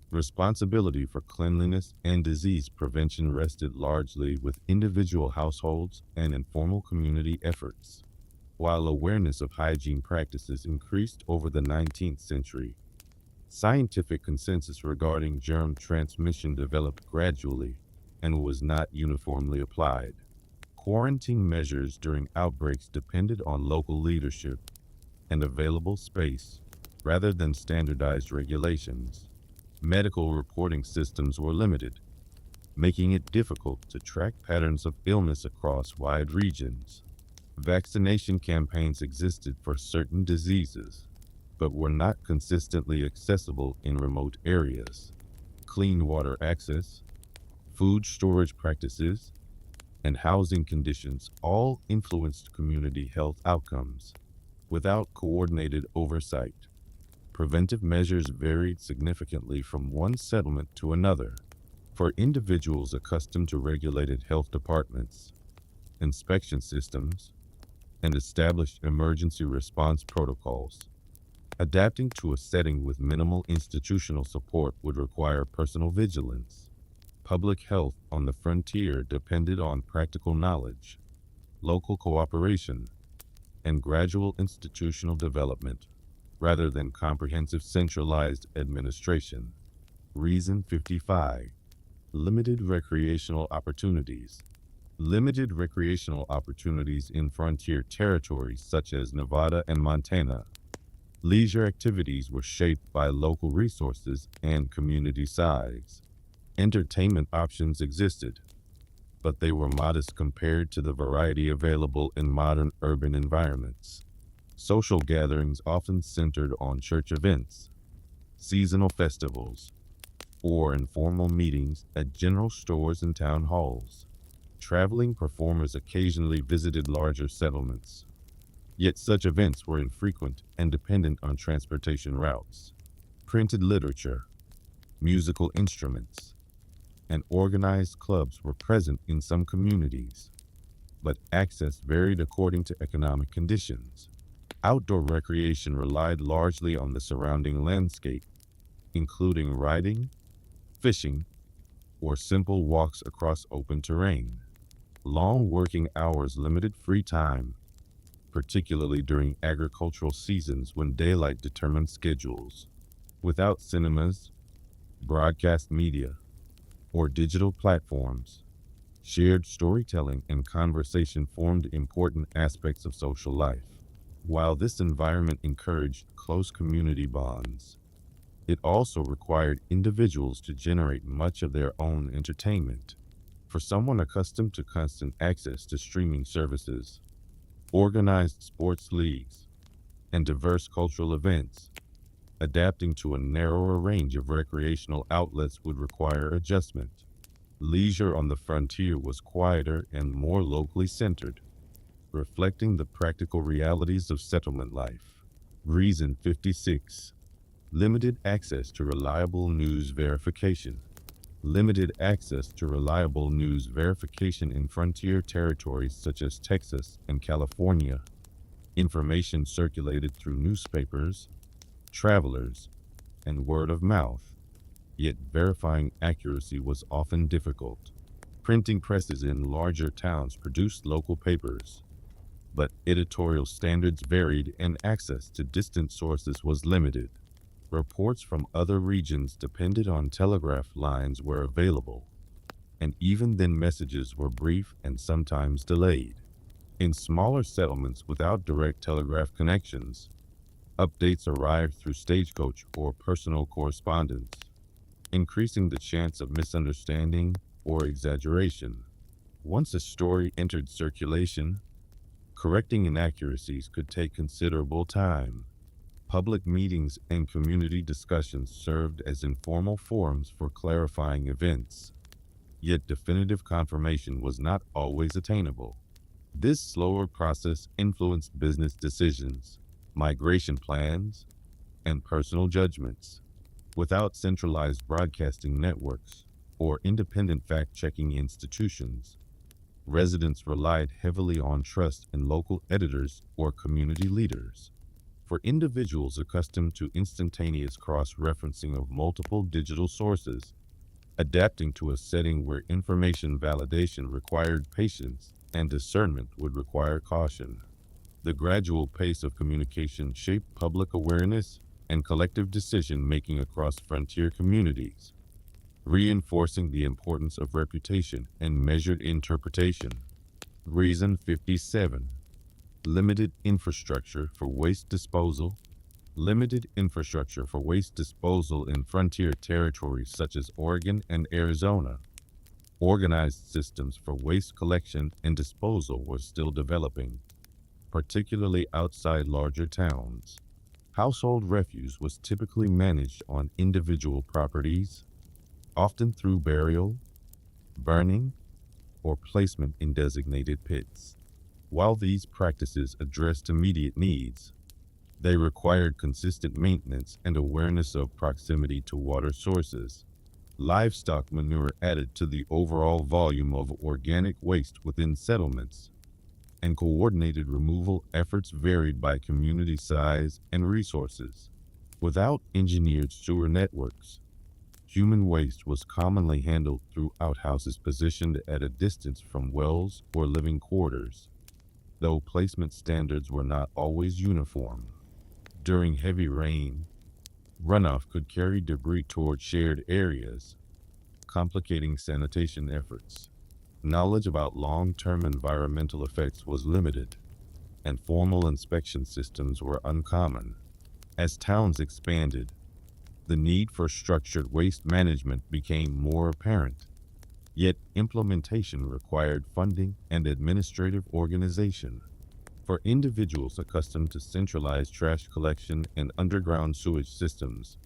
Responsibility for cleanliness and disease prevention rested largely with individual households and informal community efforts. While awareness of hygiene practices increased over the 19th century, scientific consensus regarding germ transmission developed gradually and was not uniformly applied. Quarantine measures during outbreaks depended on local leadership and available space rather than standardized regulations. Medical reporting systems were limited, making it difficult to track patterns of illness across wide regions. Vaccination campaigns existed for certain diseases, but were not consistently accessible in remote areas. Clean water access, food storage practices, and housing conditions all influenced community health outcomes. Without coordinated oversight, preventive measures varied significantly from one settlement to another. For individuals accustomed to regulated health departments, inspection systems, and established emergency response protocols, adapting to a setting with minimal institutional support would require personal vigilance. Public health on the frontier depended on practical knowledge, local cooperation, and gradual institutional development, rather than comprehensive centralized administration. Reason 55. Limited recreational opportunities. Limited recreational opportunities in frontier territories such as Nevada and Montana. Leisure activities were shaped by local resources and community size. Entertainment options existed, but they were modest compared to the variety available in modern urban environments. Social gatherings often centered on church events, seasonal festivals, or informal meetings at general stores and town halls. Traveling performers occasionally visited larger settlements, yet such events were infrequent and dependent on transportation routes. Printed literature, musical instruments, and organized clubs were present in some communities, but access varied according to economic conditions. Outdoor recreation relied largely on the surrounding landscape, including riding, fishing, or simple walks across open terrain. Long working hours limited free time, particularly during agricultural seasons when daylight determined schedules. Without cinemas, broadcast media, or digital platforms, shared storytelling and conversation formed important aspects of social life. While this environment encouraged close community bonds, it also required individuals to generate much of their own entertainment. For someone accustomed to constant access to streaming services, organized sports leagues, and diverse cultural events, adapting to a narrower range of recreational outlets would require adjustment. Leisure on the frontier was quieter and more locally centered, reflecting the practical realities of settlement life. Reason 56. Limited access to reliable news verification. Limited access to reliable news verification in frontier territories such as Texas and California. Information circulated through newspapers, travelers, and word of mouth, yet verifying accuracy was often difficult. Printing presses in larger towns produced local papers, but editorial standards varied and access to distant sources was limited. Reports from other regions depended on telegraph lines were available, and even then messages were brief and sometimes delayed. In smaller settlements without direct telegraph connections, Updates arrived through stagecoach or personal correspondence, increasing the chance of misunderstanding or exaggeration. Once a story entered circulation, correcting inaccuracies could take considerable time. Public meetings and community discussions served as informal forums for clarifying events, yet definitive confirmation was not always attainable. This slower process influenced business decisions, migration plans, and personal judgments. Without centralized broadcasting networks or independent fact-checking institutions, residents relied heavily on trust in local editors or community leaders. For individuals accustomed to instantaneous cross-referencing of multiple digital sources, adapting to a setting where information validation required patience and discernment would require caution. The gradual pace of communication shaped public awareness and collective decision-making across frontier communities, reinforcing the importance of reputation and measured interpretation. Reason 57. Limited infrastructure for waste disposal. Limited infrastructure for waste disposal in frontier territories such as Oregon and Arizona. Organized systems for waste collection and disposal were still developing, particularly outside larger towns. Household refuse was typically managed on individual properties, often through burial, burning, or placement in designated pits. While these practices addressed immediate needs, they required consistent maintenance and awareness of proximity to water sources. Livestock manure added to the overall volume of organic waste within settlements, and coordinated removal efforts varied by community size and resources. Without engineered sewer networks, human waste was commonly handled through outhouses positioned at a distance from wells or living quarters, though placement standards were not always uniform. During heavy rain, runoff could carry debris toward shared areas, complicating sanitation efforts. Knowledge about long-term environmental effects was limited, and formal inspection systems were uncommon. As towns expanded, the need for structured waste management became more apparent, yet implementation required funding and administrative organization. For individuals accustomed to centralized trash collection and underground sewage systems,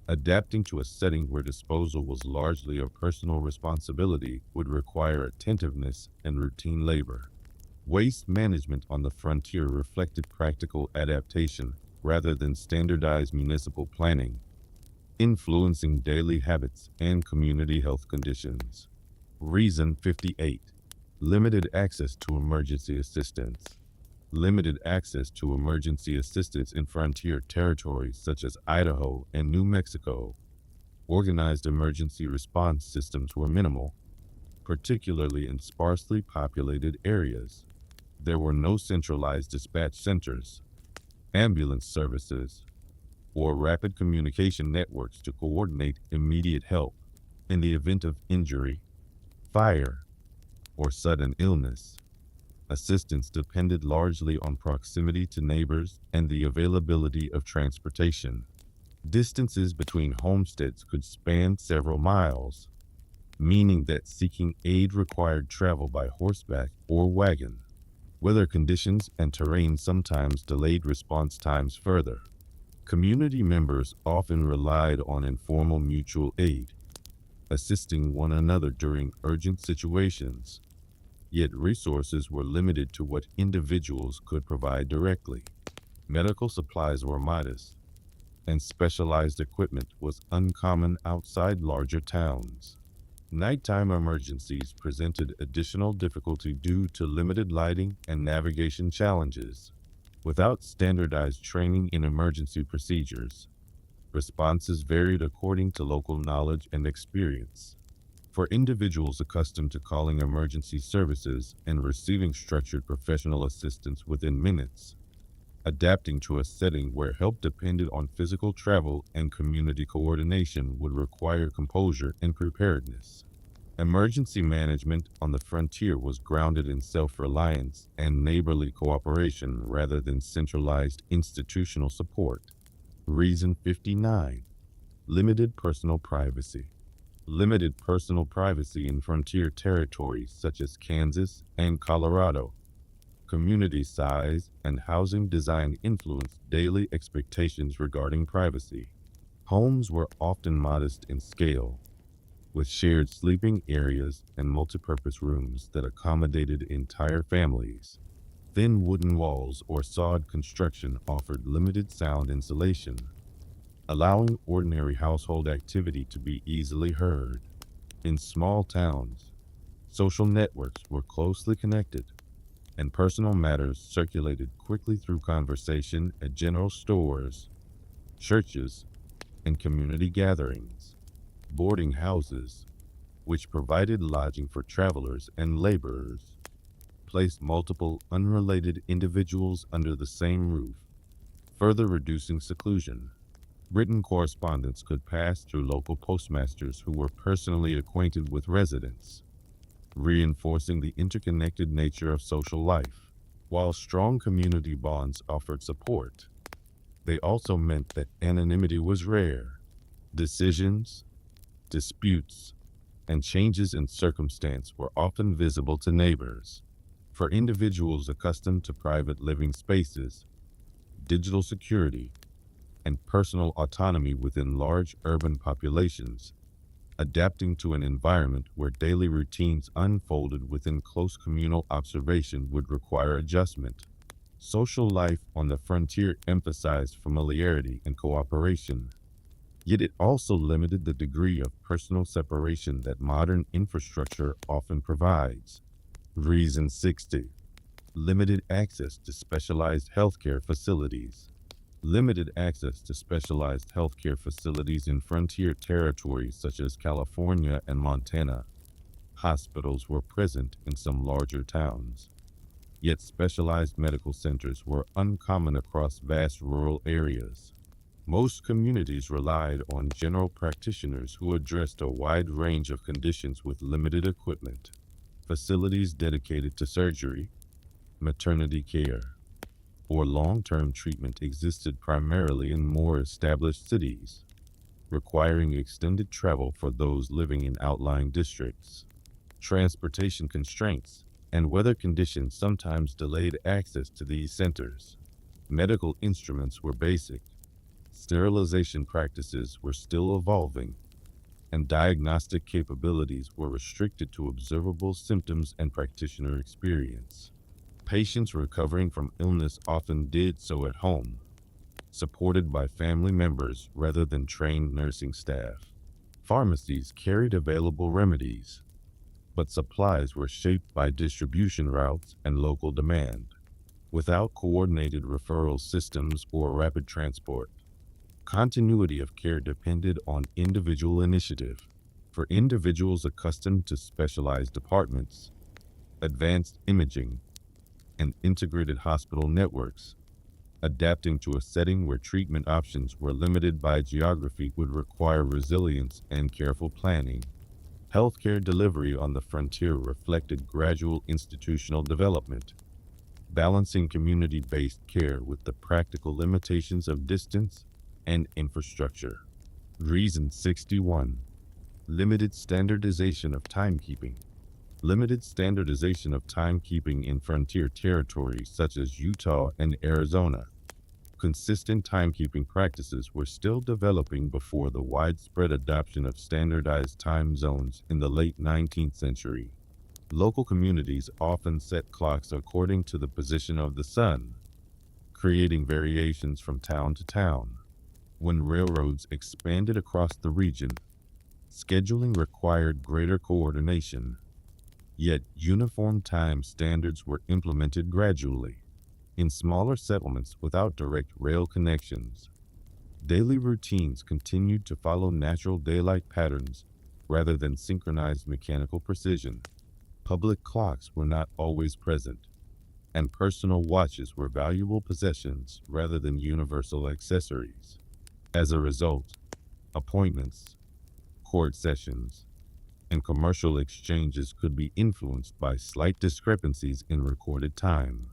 adapting to a setting where disposal was largely a personal responsibility would require attentiveness and routine labor. Waste management on the frontier reflected practical adaptation rather than standardized municipal planning, influencing daily habits and community health conditions. Reason 58. Limited access to emergency assistance. Limited access to emergency assistance in frontier territories such as Idaho and New Mexico. Organized emergency response systems were minimal, particularly in sparsely populated areas. There were no centralized dispatch centers, ambulance services, or rapid communication networks to coordinate immediate help in the event of injury, fire, or sudden illness. Assistance depended largely on proximity to neighbors and the availability of transportation. Distances between homesteads could span several miles, meaning that seeking aid required travel by horseback or wagon. Weather conditions and terrain sometimes delayed response times further. Community members often relied on informal mutual aid, assisting one another during urgent situations. Yet resources were limited to what individuals could provide directly. Medical supplies were modest, and specialized equipment was uncommon outside larger towns. Nighttime emergencies presented additional difficulty due to limited lighting and navigation challenges. Without standardized training in emergency procedures, responses varied according to local knowledge and experience. For individuals accustomed to calling emergency services and receiving structured professional assistance within minutes, adapting to a setting where help depended on physical travel and community coordination would require composure and preparedness. Emergency management on the frontier was grounded in self-reliance and neighborly cooperation rather than centralized institutional support. Reason 59. Limited personal privacy. Limited personal privacy in frontier territories such as Kansas and Colorado. Community size and housing design influenced daily expectations regarding privacy. Homes were often modest in scale, with shared sleeping areas and multipurpose rooms that accommodated entire families. Thin wooden walls or sod construction offered limited sound insulation, allowing ordinary household activity to be easily heard. In small towns, social networks were closely connected, and personal matters circulated quickly through conversation at general stores, churches, and community gatherings. Boarding houses, which provided lodging for travelers and laborers, placed multiple unrelated individuals under the same roof, further reducing seclusion. Written correspondence could pass through local postmasters who were personally acquainted with residents, reinforcing the interconnected nature of social life. While strong community bonds offered support, they also meant that anonymity was rare. Decisions, disputes, and changes in circumstance were often visible to neighbors. For individuals accustomed to private living spaces, digital security, and personal autonomy within large urban populations, adapting to an environment where daily routines unfolded within close communal observation would require adjustment. Social life on the frontier emphasized familiarity and cooperation, yet it also limited the degree of personal separation that modern infrastructure often provides. Reason 60. Limited access to specialized healthcare facilities. Limited access to specialized healthcare facilities in frontier territories such as California and Montana. Hospitals were present in some larger towns, yet specialized medical centers were uncommon across vast rural areas. Most communities relied on general practitioners who addressed a wide range of conditions with limited equipment. Facilities dedicated to surgery, maternity care, or long-term treatment existed primarily in more established cities, requiring extended travel for those living in outlying districts. Transportation constraints and weather conditions sometimes delayed access to these centers. Medical instruments were basic, sterilization practices were still evolving, and diagnostic capabilities were restricted to observable symptoms and practitioner experience. Patients recovering from illness often did so at home, supported by family members rather than trained nursing staff. Pharmacies carried available remedies, but supplies were shaped by distribution routes and local demand. Without coordinated referral systems or rapid transport, continuity of care depended on individual initiative. For individuals accustomed to specialized departments, advanced imaging, and integrated hospital networks, adapting to a setting where treatment options were limited by geography would require resilience and careful planning. Healthcare delivery on the frontier reflected gradual institutional development, balancing community-based care with the practical limitations of distance and infrastructure. Reason 61. Limited standardization of timekeeping. Limited standardization of timekeeping in frontier territories such as Utah and Arizona. Consistent timekeeping practices were still developing before the widespread adoption of standardized time zones in the late 19th century. Local communities often set clocks according to the position of the sun, creating variations from town to town. When railroads expanded across the region, scheduling required greater coordination, yet uniform time standards were implemented gradually. In smaller settlements without direct rail connections, daily routines continued to follow natural daylight patterns rather than synchronized mechanical precision. Public clocks were not always present, and personal watches were valuable possessions rather than universal accessories. As a result, appointments, court sessions, and commercial exchanges could be influenced by slight discrepancies in recorded time.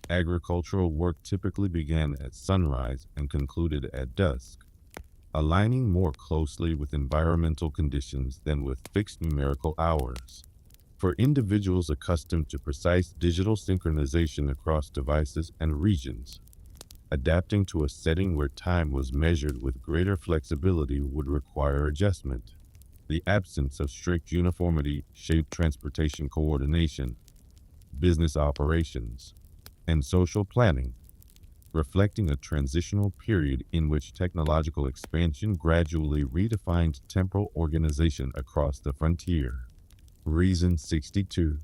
Agricultural work typically began at sunrise and concluded at dusk, aligning more closely with environmental conditions than with fixed numerical hours. For individuals accustomed to precise digital synchronization across devices and regions, adapting to a setting where time was measured with greater flexibility would require adjustment. The absence of strict uniformity shaped transportation coordination, business operations, and social planning, reflecting a transitional period in which technological expansion gradually redefined temporal organization across the frontier. Reason 62.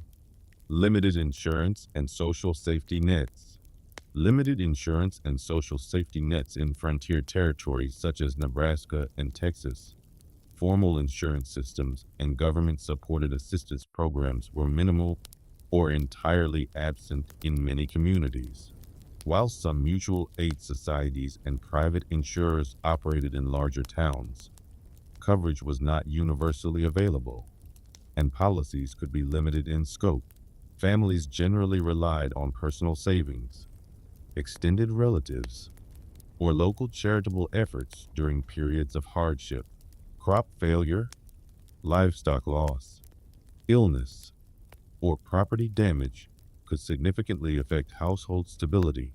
Limited insurance and social safety nets. Limited insurance and social safety nets in frontier territories such as Nebraska and Texas. Formal insurance systems and government-supported assistance programs were minimal or entirely absent in many communities. While some mutual aid societies and private insurers operated in larger towns, coverage was not universally available, and policies could be limited in scope. Families generally relied on personal savings, extended relatives, or local charitable efforts during periods of hardship. Crop failure, livestock loss, illness, or property damage could significantly affect household stability,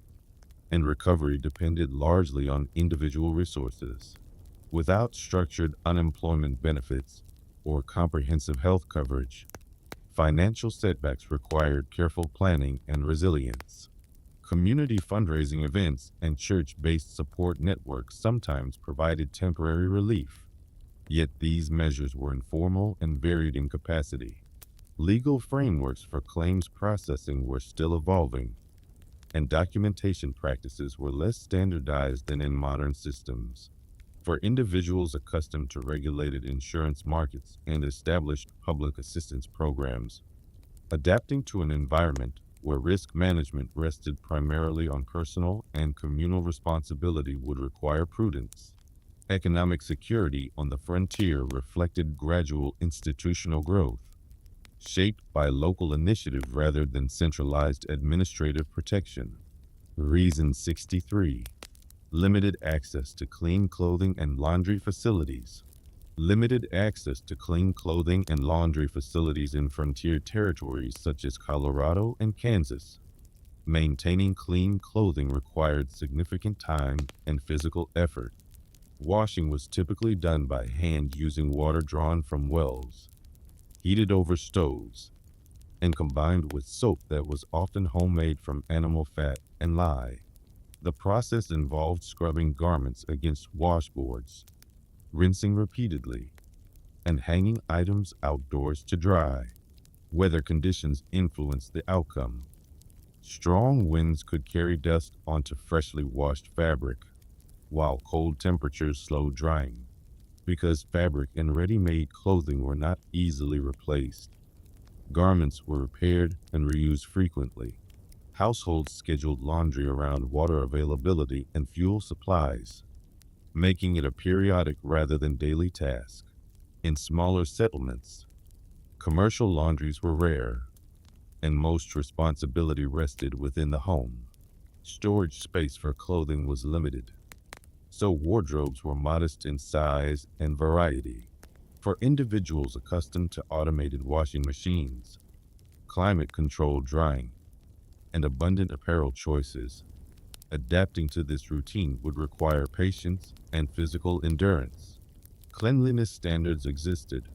and recovery depended largely on individual resources. Without structured unemployment benefits or comprehensive health coverage, financial setbacks required careful planning and resilience. Community fundraising events and church-based support networks sometimes provided temporary relief, yet these measures were informal and varied in capacity. Legal frameworks for claims processing were still evolving, and documentation practices were less standardized than in modern systems. For individuals accustomed to regulated insurance markets and established public assistance programs, adapting to an environment where risk management rested primarily on personal and communal responsibility would require prudence. Economic security on the frontier reflected gradual institutional growth, shaped by local initiative rather than centralized administrative protection. Reason 63. Limited access to clean clothing and laundry facilities. Limited access to clean clothing and laundry facilities in frontier territories such as Colorado and Kansas. Maintaining clean clothing required significant time and physical effort. Washing was typically done by hand using water drawn from wells, heated over stoves, and combined with soap that was often homemade from animal fat and lye. The process involved scrubbing garments against washboards, rinsing repeatedly, and hanging items outdoors to dry. Weather conditions influenced the outcome. Strong winds could carry dust onto freshly washed fabric, while cold temperatures slowed drying, because fabric and ready-made clothing were not easily replaced. Garments were repaired and reused frequently. Households scheduled laundry around water availability and fuel supplies, making it a periodic rather than daily task. In smaller settlements, commercial laundries were rare, and most responsibility rested within the home. Storage space for clothing was limited, so wardrobes were modest in size and variety. For individuals accustomed to automated washing machines, climate-controlled drying, and abundant apparel choices, adapting to this routine would require patience and physical endurance. Cleanliness standards existed,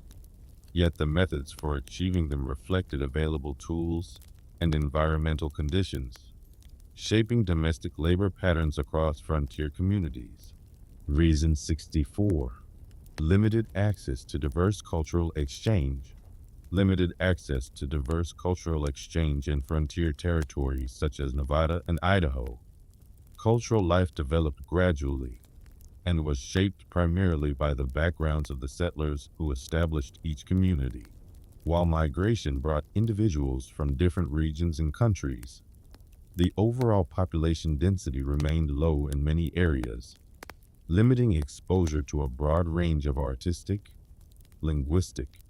yet the methods for achieving them reflected available tools and environmental conditions, shaping domestic labor patterns across frontier communities. Reason 64. Limited access to diverse cultural exchange. Limited access to diverse cultural exchange in frontier territories such as Nevada and Idaho. Cultural life developed gradually and was shaped primarily by the backgrounds of the settlers who established each community. While migration brought individuals from different regions and countries, the overall population density remained low in many areas, limiting exposure to a broad range of artistic, linguistic,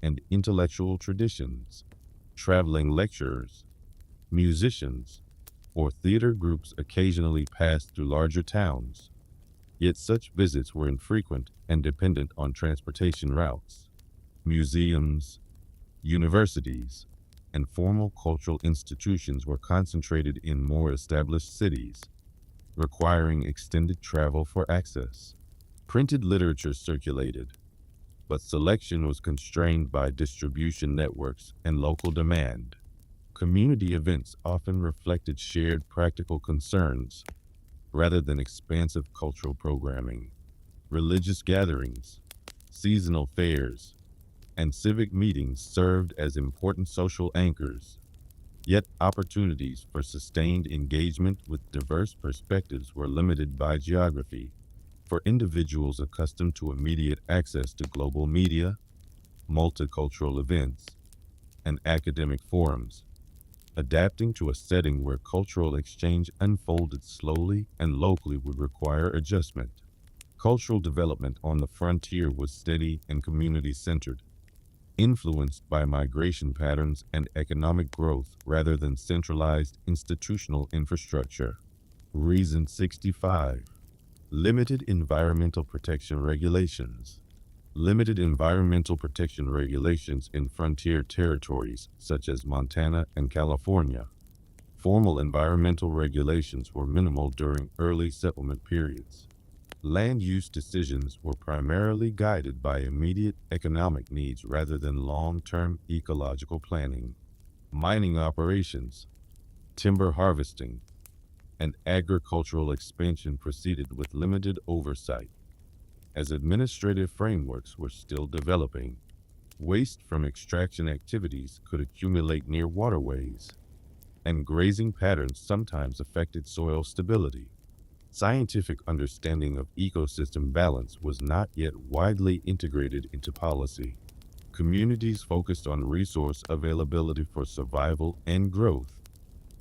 and intellectual traditions. Traveling lecturers, musicians, or theater groups occasionally passed through larger towns, yet such visits were infrequent and dependent on transportation routes. Museums, universities, and formal cultural institutions were concentrated in more established cities, requiring extended travel for access. Printed literature circulated, but selection was constrained by distribution networks and local demand. Community events often reflected shared practical concerns rather than expansive cultural programming. Religious gatherings, seasonal fairs, and civic meetings served as important social anchors. Yet opportunities for sustained engagement with diverse perspectives were limited by geography. For individuals accustomed to immediate access to global media, multicultural events, and academic forums, adapting to a setting where cultural exchange unfolded slowly and locally would require adjustment. Cultural development on the frontier was steady and community-centered, influenced by migration patterns and economic growth rather than centralized institutional infrastructure. Reason 65. Limited environmental protection regulations. Limited environmental protection regulations in frontier territories such as Montana and California. Formal environmental regulations were minimal during early settlement periods. Land use decisions were primarily guided by immediate economic needs rather than long-term ecological planning. Mining operations, timber harvesting, and agricultural expansion proceeded with limited oversight. As administrative frameworks were still developing, waste from extraction activities could accumulate near waterways, and grazing patterns sometimes affected soil stability. Scientific understanding of ecosystem balance was not yet widely integrated into policy. Communities focused on resource availability for survival and growth,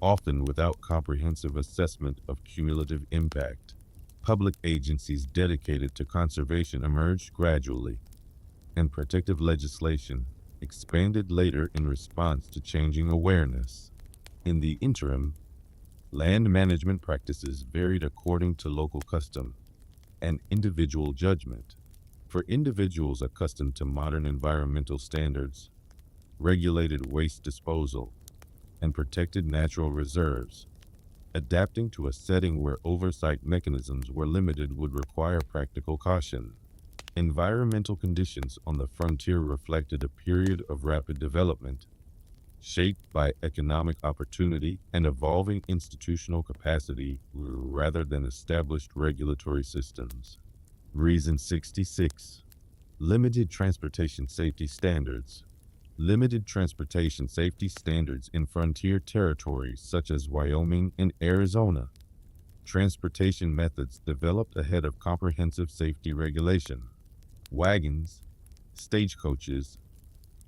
often without comprehensive assessment of cumulative impact. Public agencies dedicated to conservation emerged gradually, and protective legislation expanded later in response to changing awareness. In the interim, land management practices varied according to local custom and individual judgment. For individuals accustomed to modern environmental standards, regulated waste disposal, and protected natural reserves, adapting to a setting where oversight mechanisms were limited would require practical caution. Environmental conditions on the frontier reflected a period of rapid development, shaped by economic opportunity and evolving institutional capacity rather than established regulatory systems. Reason 66. Limited transportation safety standards. Limited transportation safety standards in frontier territories such as Wyoming and Arizona. Transportation methods developed ahead of comprehensive safety regulation. Wagons, stagecoaches,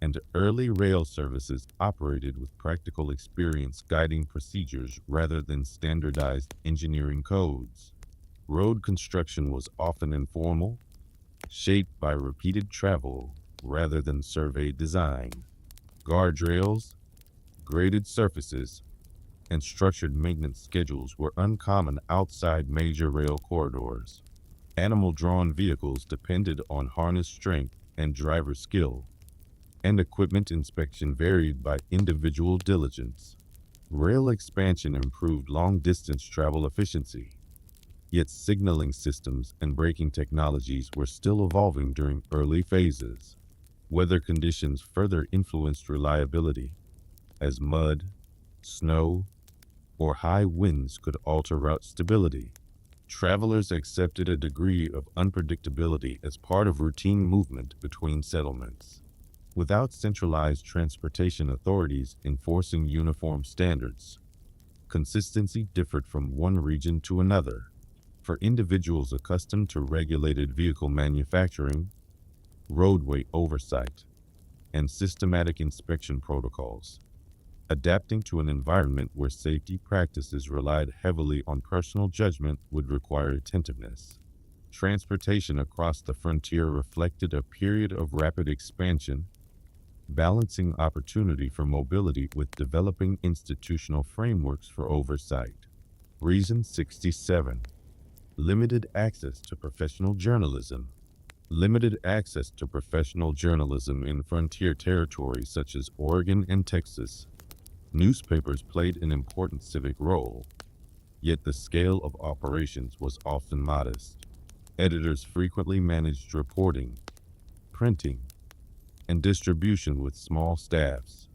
and early rail services operated with practical experience guiding procedures rather than standardized engineering codes. Road construction was often informal, shaped by repeated travel rather than surveyed design. Guardrails, graded surfaces, and structured maintenance schedules were uncommon outside major rail corridors. Animal-drawn vehicles depended on harness strength and driver skill, and equipment inspection varied by individual diligence. Rail expansion improved long-distance travel efficiency, yet signaling systems and braking technologies were still evolving during early phases. Weather conditions further influenced reliability, as mud, snow, or high winds could alter route stability. Travelers accepted a degree of unpredictability as part of routine movement between settlements. Without centralized transportation authorities enforcing uniform standards, consistency differed from one region to another. For individuals accustomed to regulated vehicle manufacturing, roadway oversight, and systematic inspection protocols, adapting to an environment where safety practices relied heavily on personal judgment would require attentiveness. Transportation across the frontier reflected a period of rapid expansion, balancing opportunity for mobility with developing institutional frameworks for oversight. Reason 67. Limited access to professional journalism. Limited access to professional journalism in frontier territories such as Oregon and Texas. Newspapers played an important civic role, yet the scale of operations was often modest. Editors frequently managed reporting, printing, and distribution with small staffs,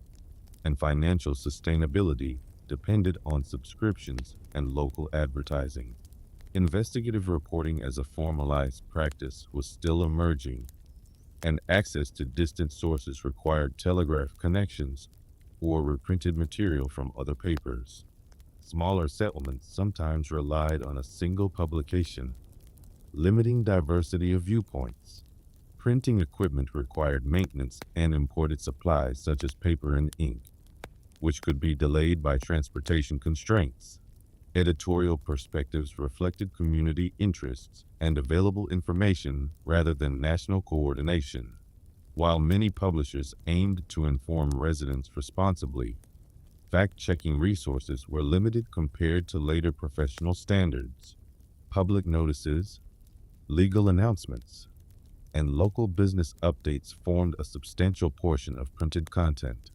and financial sustainability depended on subscriptions and local advertising. Investigative reporting as a formalized practice was still emerging, and access to distant sources required telegraph connections or reprinted material from other papers. Smaller settlements sometimes relied on a single publication, limiting diversity of viewpoints. Printing equipment required maintenance and imported supplies such as paper and ink, which could be delayed by transportation constraints. Editorial perspectives reflected community interests and available information rather than national coordination. While many publishers aimed to inform residents responsibly, fact-checking resources were limited compared to later professional standards. Public notices, legal announcements, and local business updates formed a substantial portion of printed content.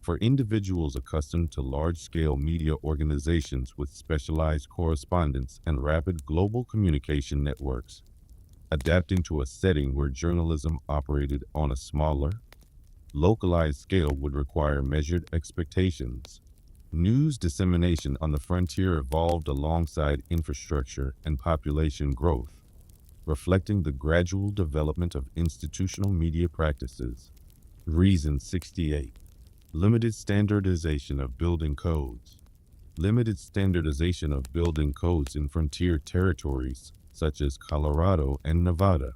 For individuals accustomed to large-scale media organizations with specialized correspondence and rapid global communication networks, adapting to a setting where journalism operated on a smaller, localized scale would require measured expectations. News dissemination on the frontier evolved alongside infrastructure and population growth, reflecting the gradual development of institutional media practices. Reason 68. Limited standardization of building codes. Limited standardization of building codes in frontier territories such as Colorado and Nevada.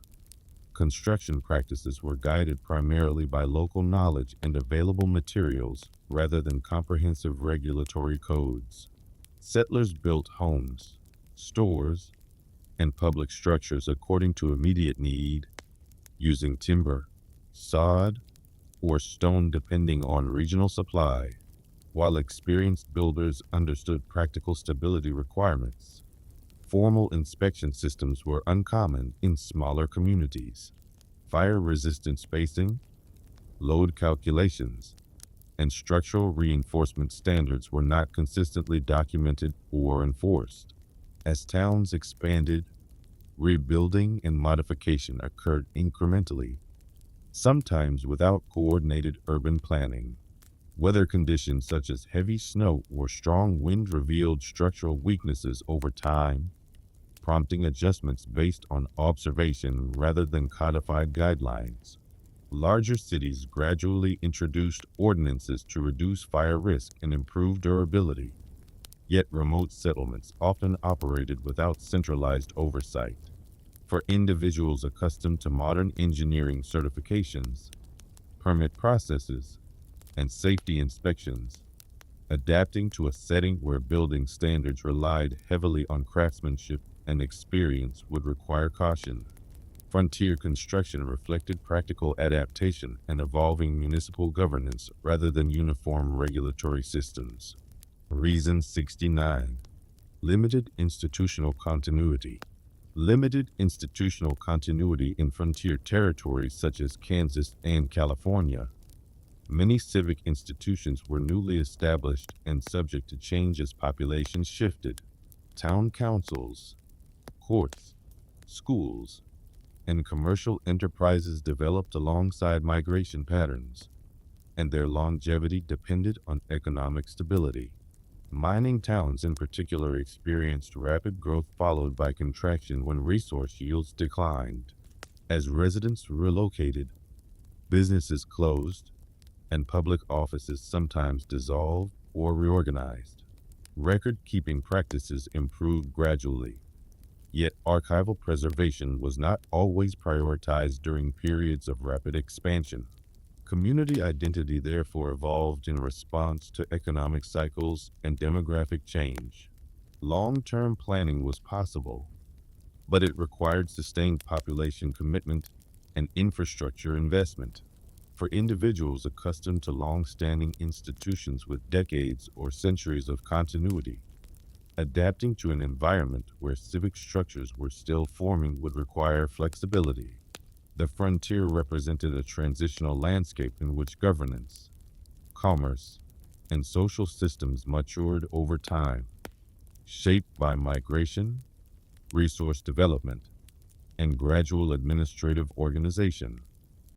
Construction practices were guided primarily by local knowledge and available materials rather than comprehensive regulatory codes. Settlers built homes, stores, and public structures according to immediate need, using timber, sod, or stone depending on regional supply, while experienced builders understood practical stability requirements. Formal inspection systems were uncommon in smaller communities. Fire-resistant spacing, load calculations, and structural reinforcement standards were not consistently documented or enforced. As towns expanded, rebuilding and modification occurred incrementally, sometimes without coordinated urban planning. Weather conditions such as heavy snow or strong wind revealed structural weaknesses over time, prompting adjustments based on observation rather than codified guidelines. Larger cities gradually introduced ordinances to reduce fire risk and improve durability, yet remote settlements often operated without centralized oversight. For individuals accustomed to modern engineering certifications, permit processes, and safety inspections, adapting to a setting where building standards relied heavily on craftsmanship and experience would require caution. Frontier construction reflected practical adaptation and evolving municipal governance rather than uniform regulatory systems. Reason 69. Limited institutional continuity. Limited institutional continuity in frontier territories such as Kansas and California. Many civic institutions were newly established and subject to change as populations shifted. Town councils, courts, schools, and commercial enterprises developed alongside migration patterns, and their longevity depended on economic stability. Mining towns in particular experienced rapid growth followed by contraction when resource yields declined. As residents relocated, businesses closed, and public offices sometimes dissolved or reorganized. Record-keeping practices improved gradually, yet archival preservation was not always prioritized during periods of rapid expansion. Community identity therefore evolved in response to economic cycles and demographic change. Long-term planning was possible, but it required sustained population commitment and infrastructure investment. for individuals accustomed to long-standing institutions with decades or centuries of continuity. Adapting to an environment where civic structures were still forming would require flexibility. The frontier represented a transitional landscape in which governance, commerce, and social systems matured over time, shaped by migration, resource development, and gradual administrative organization.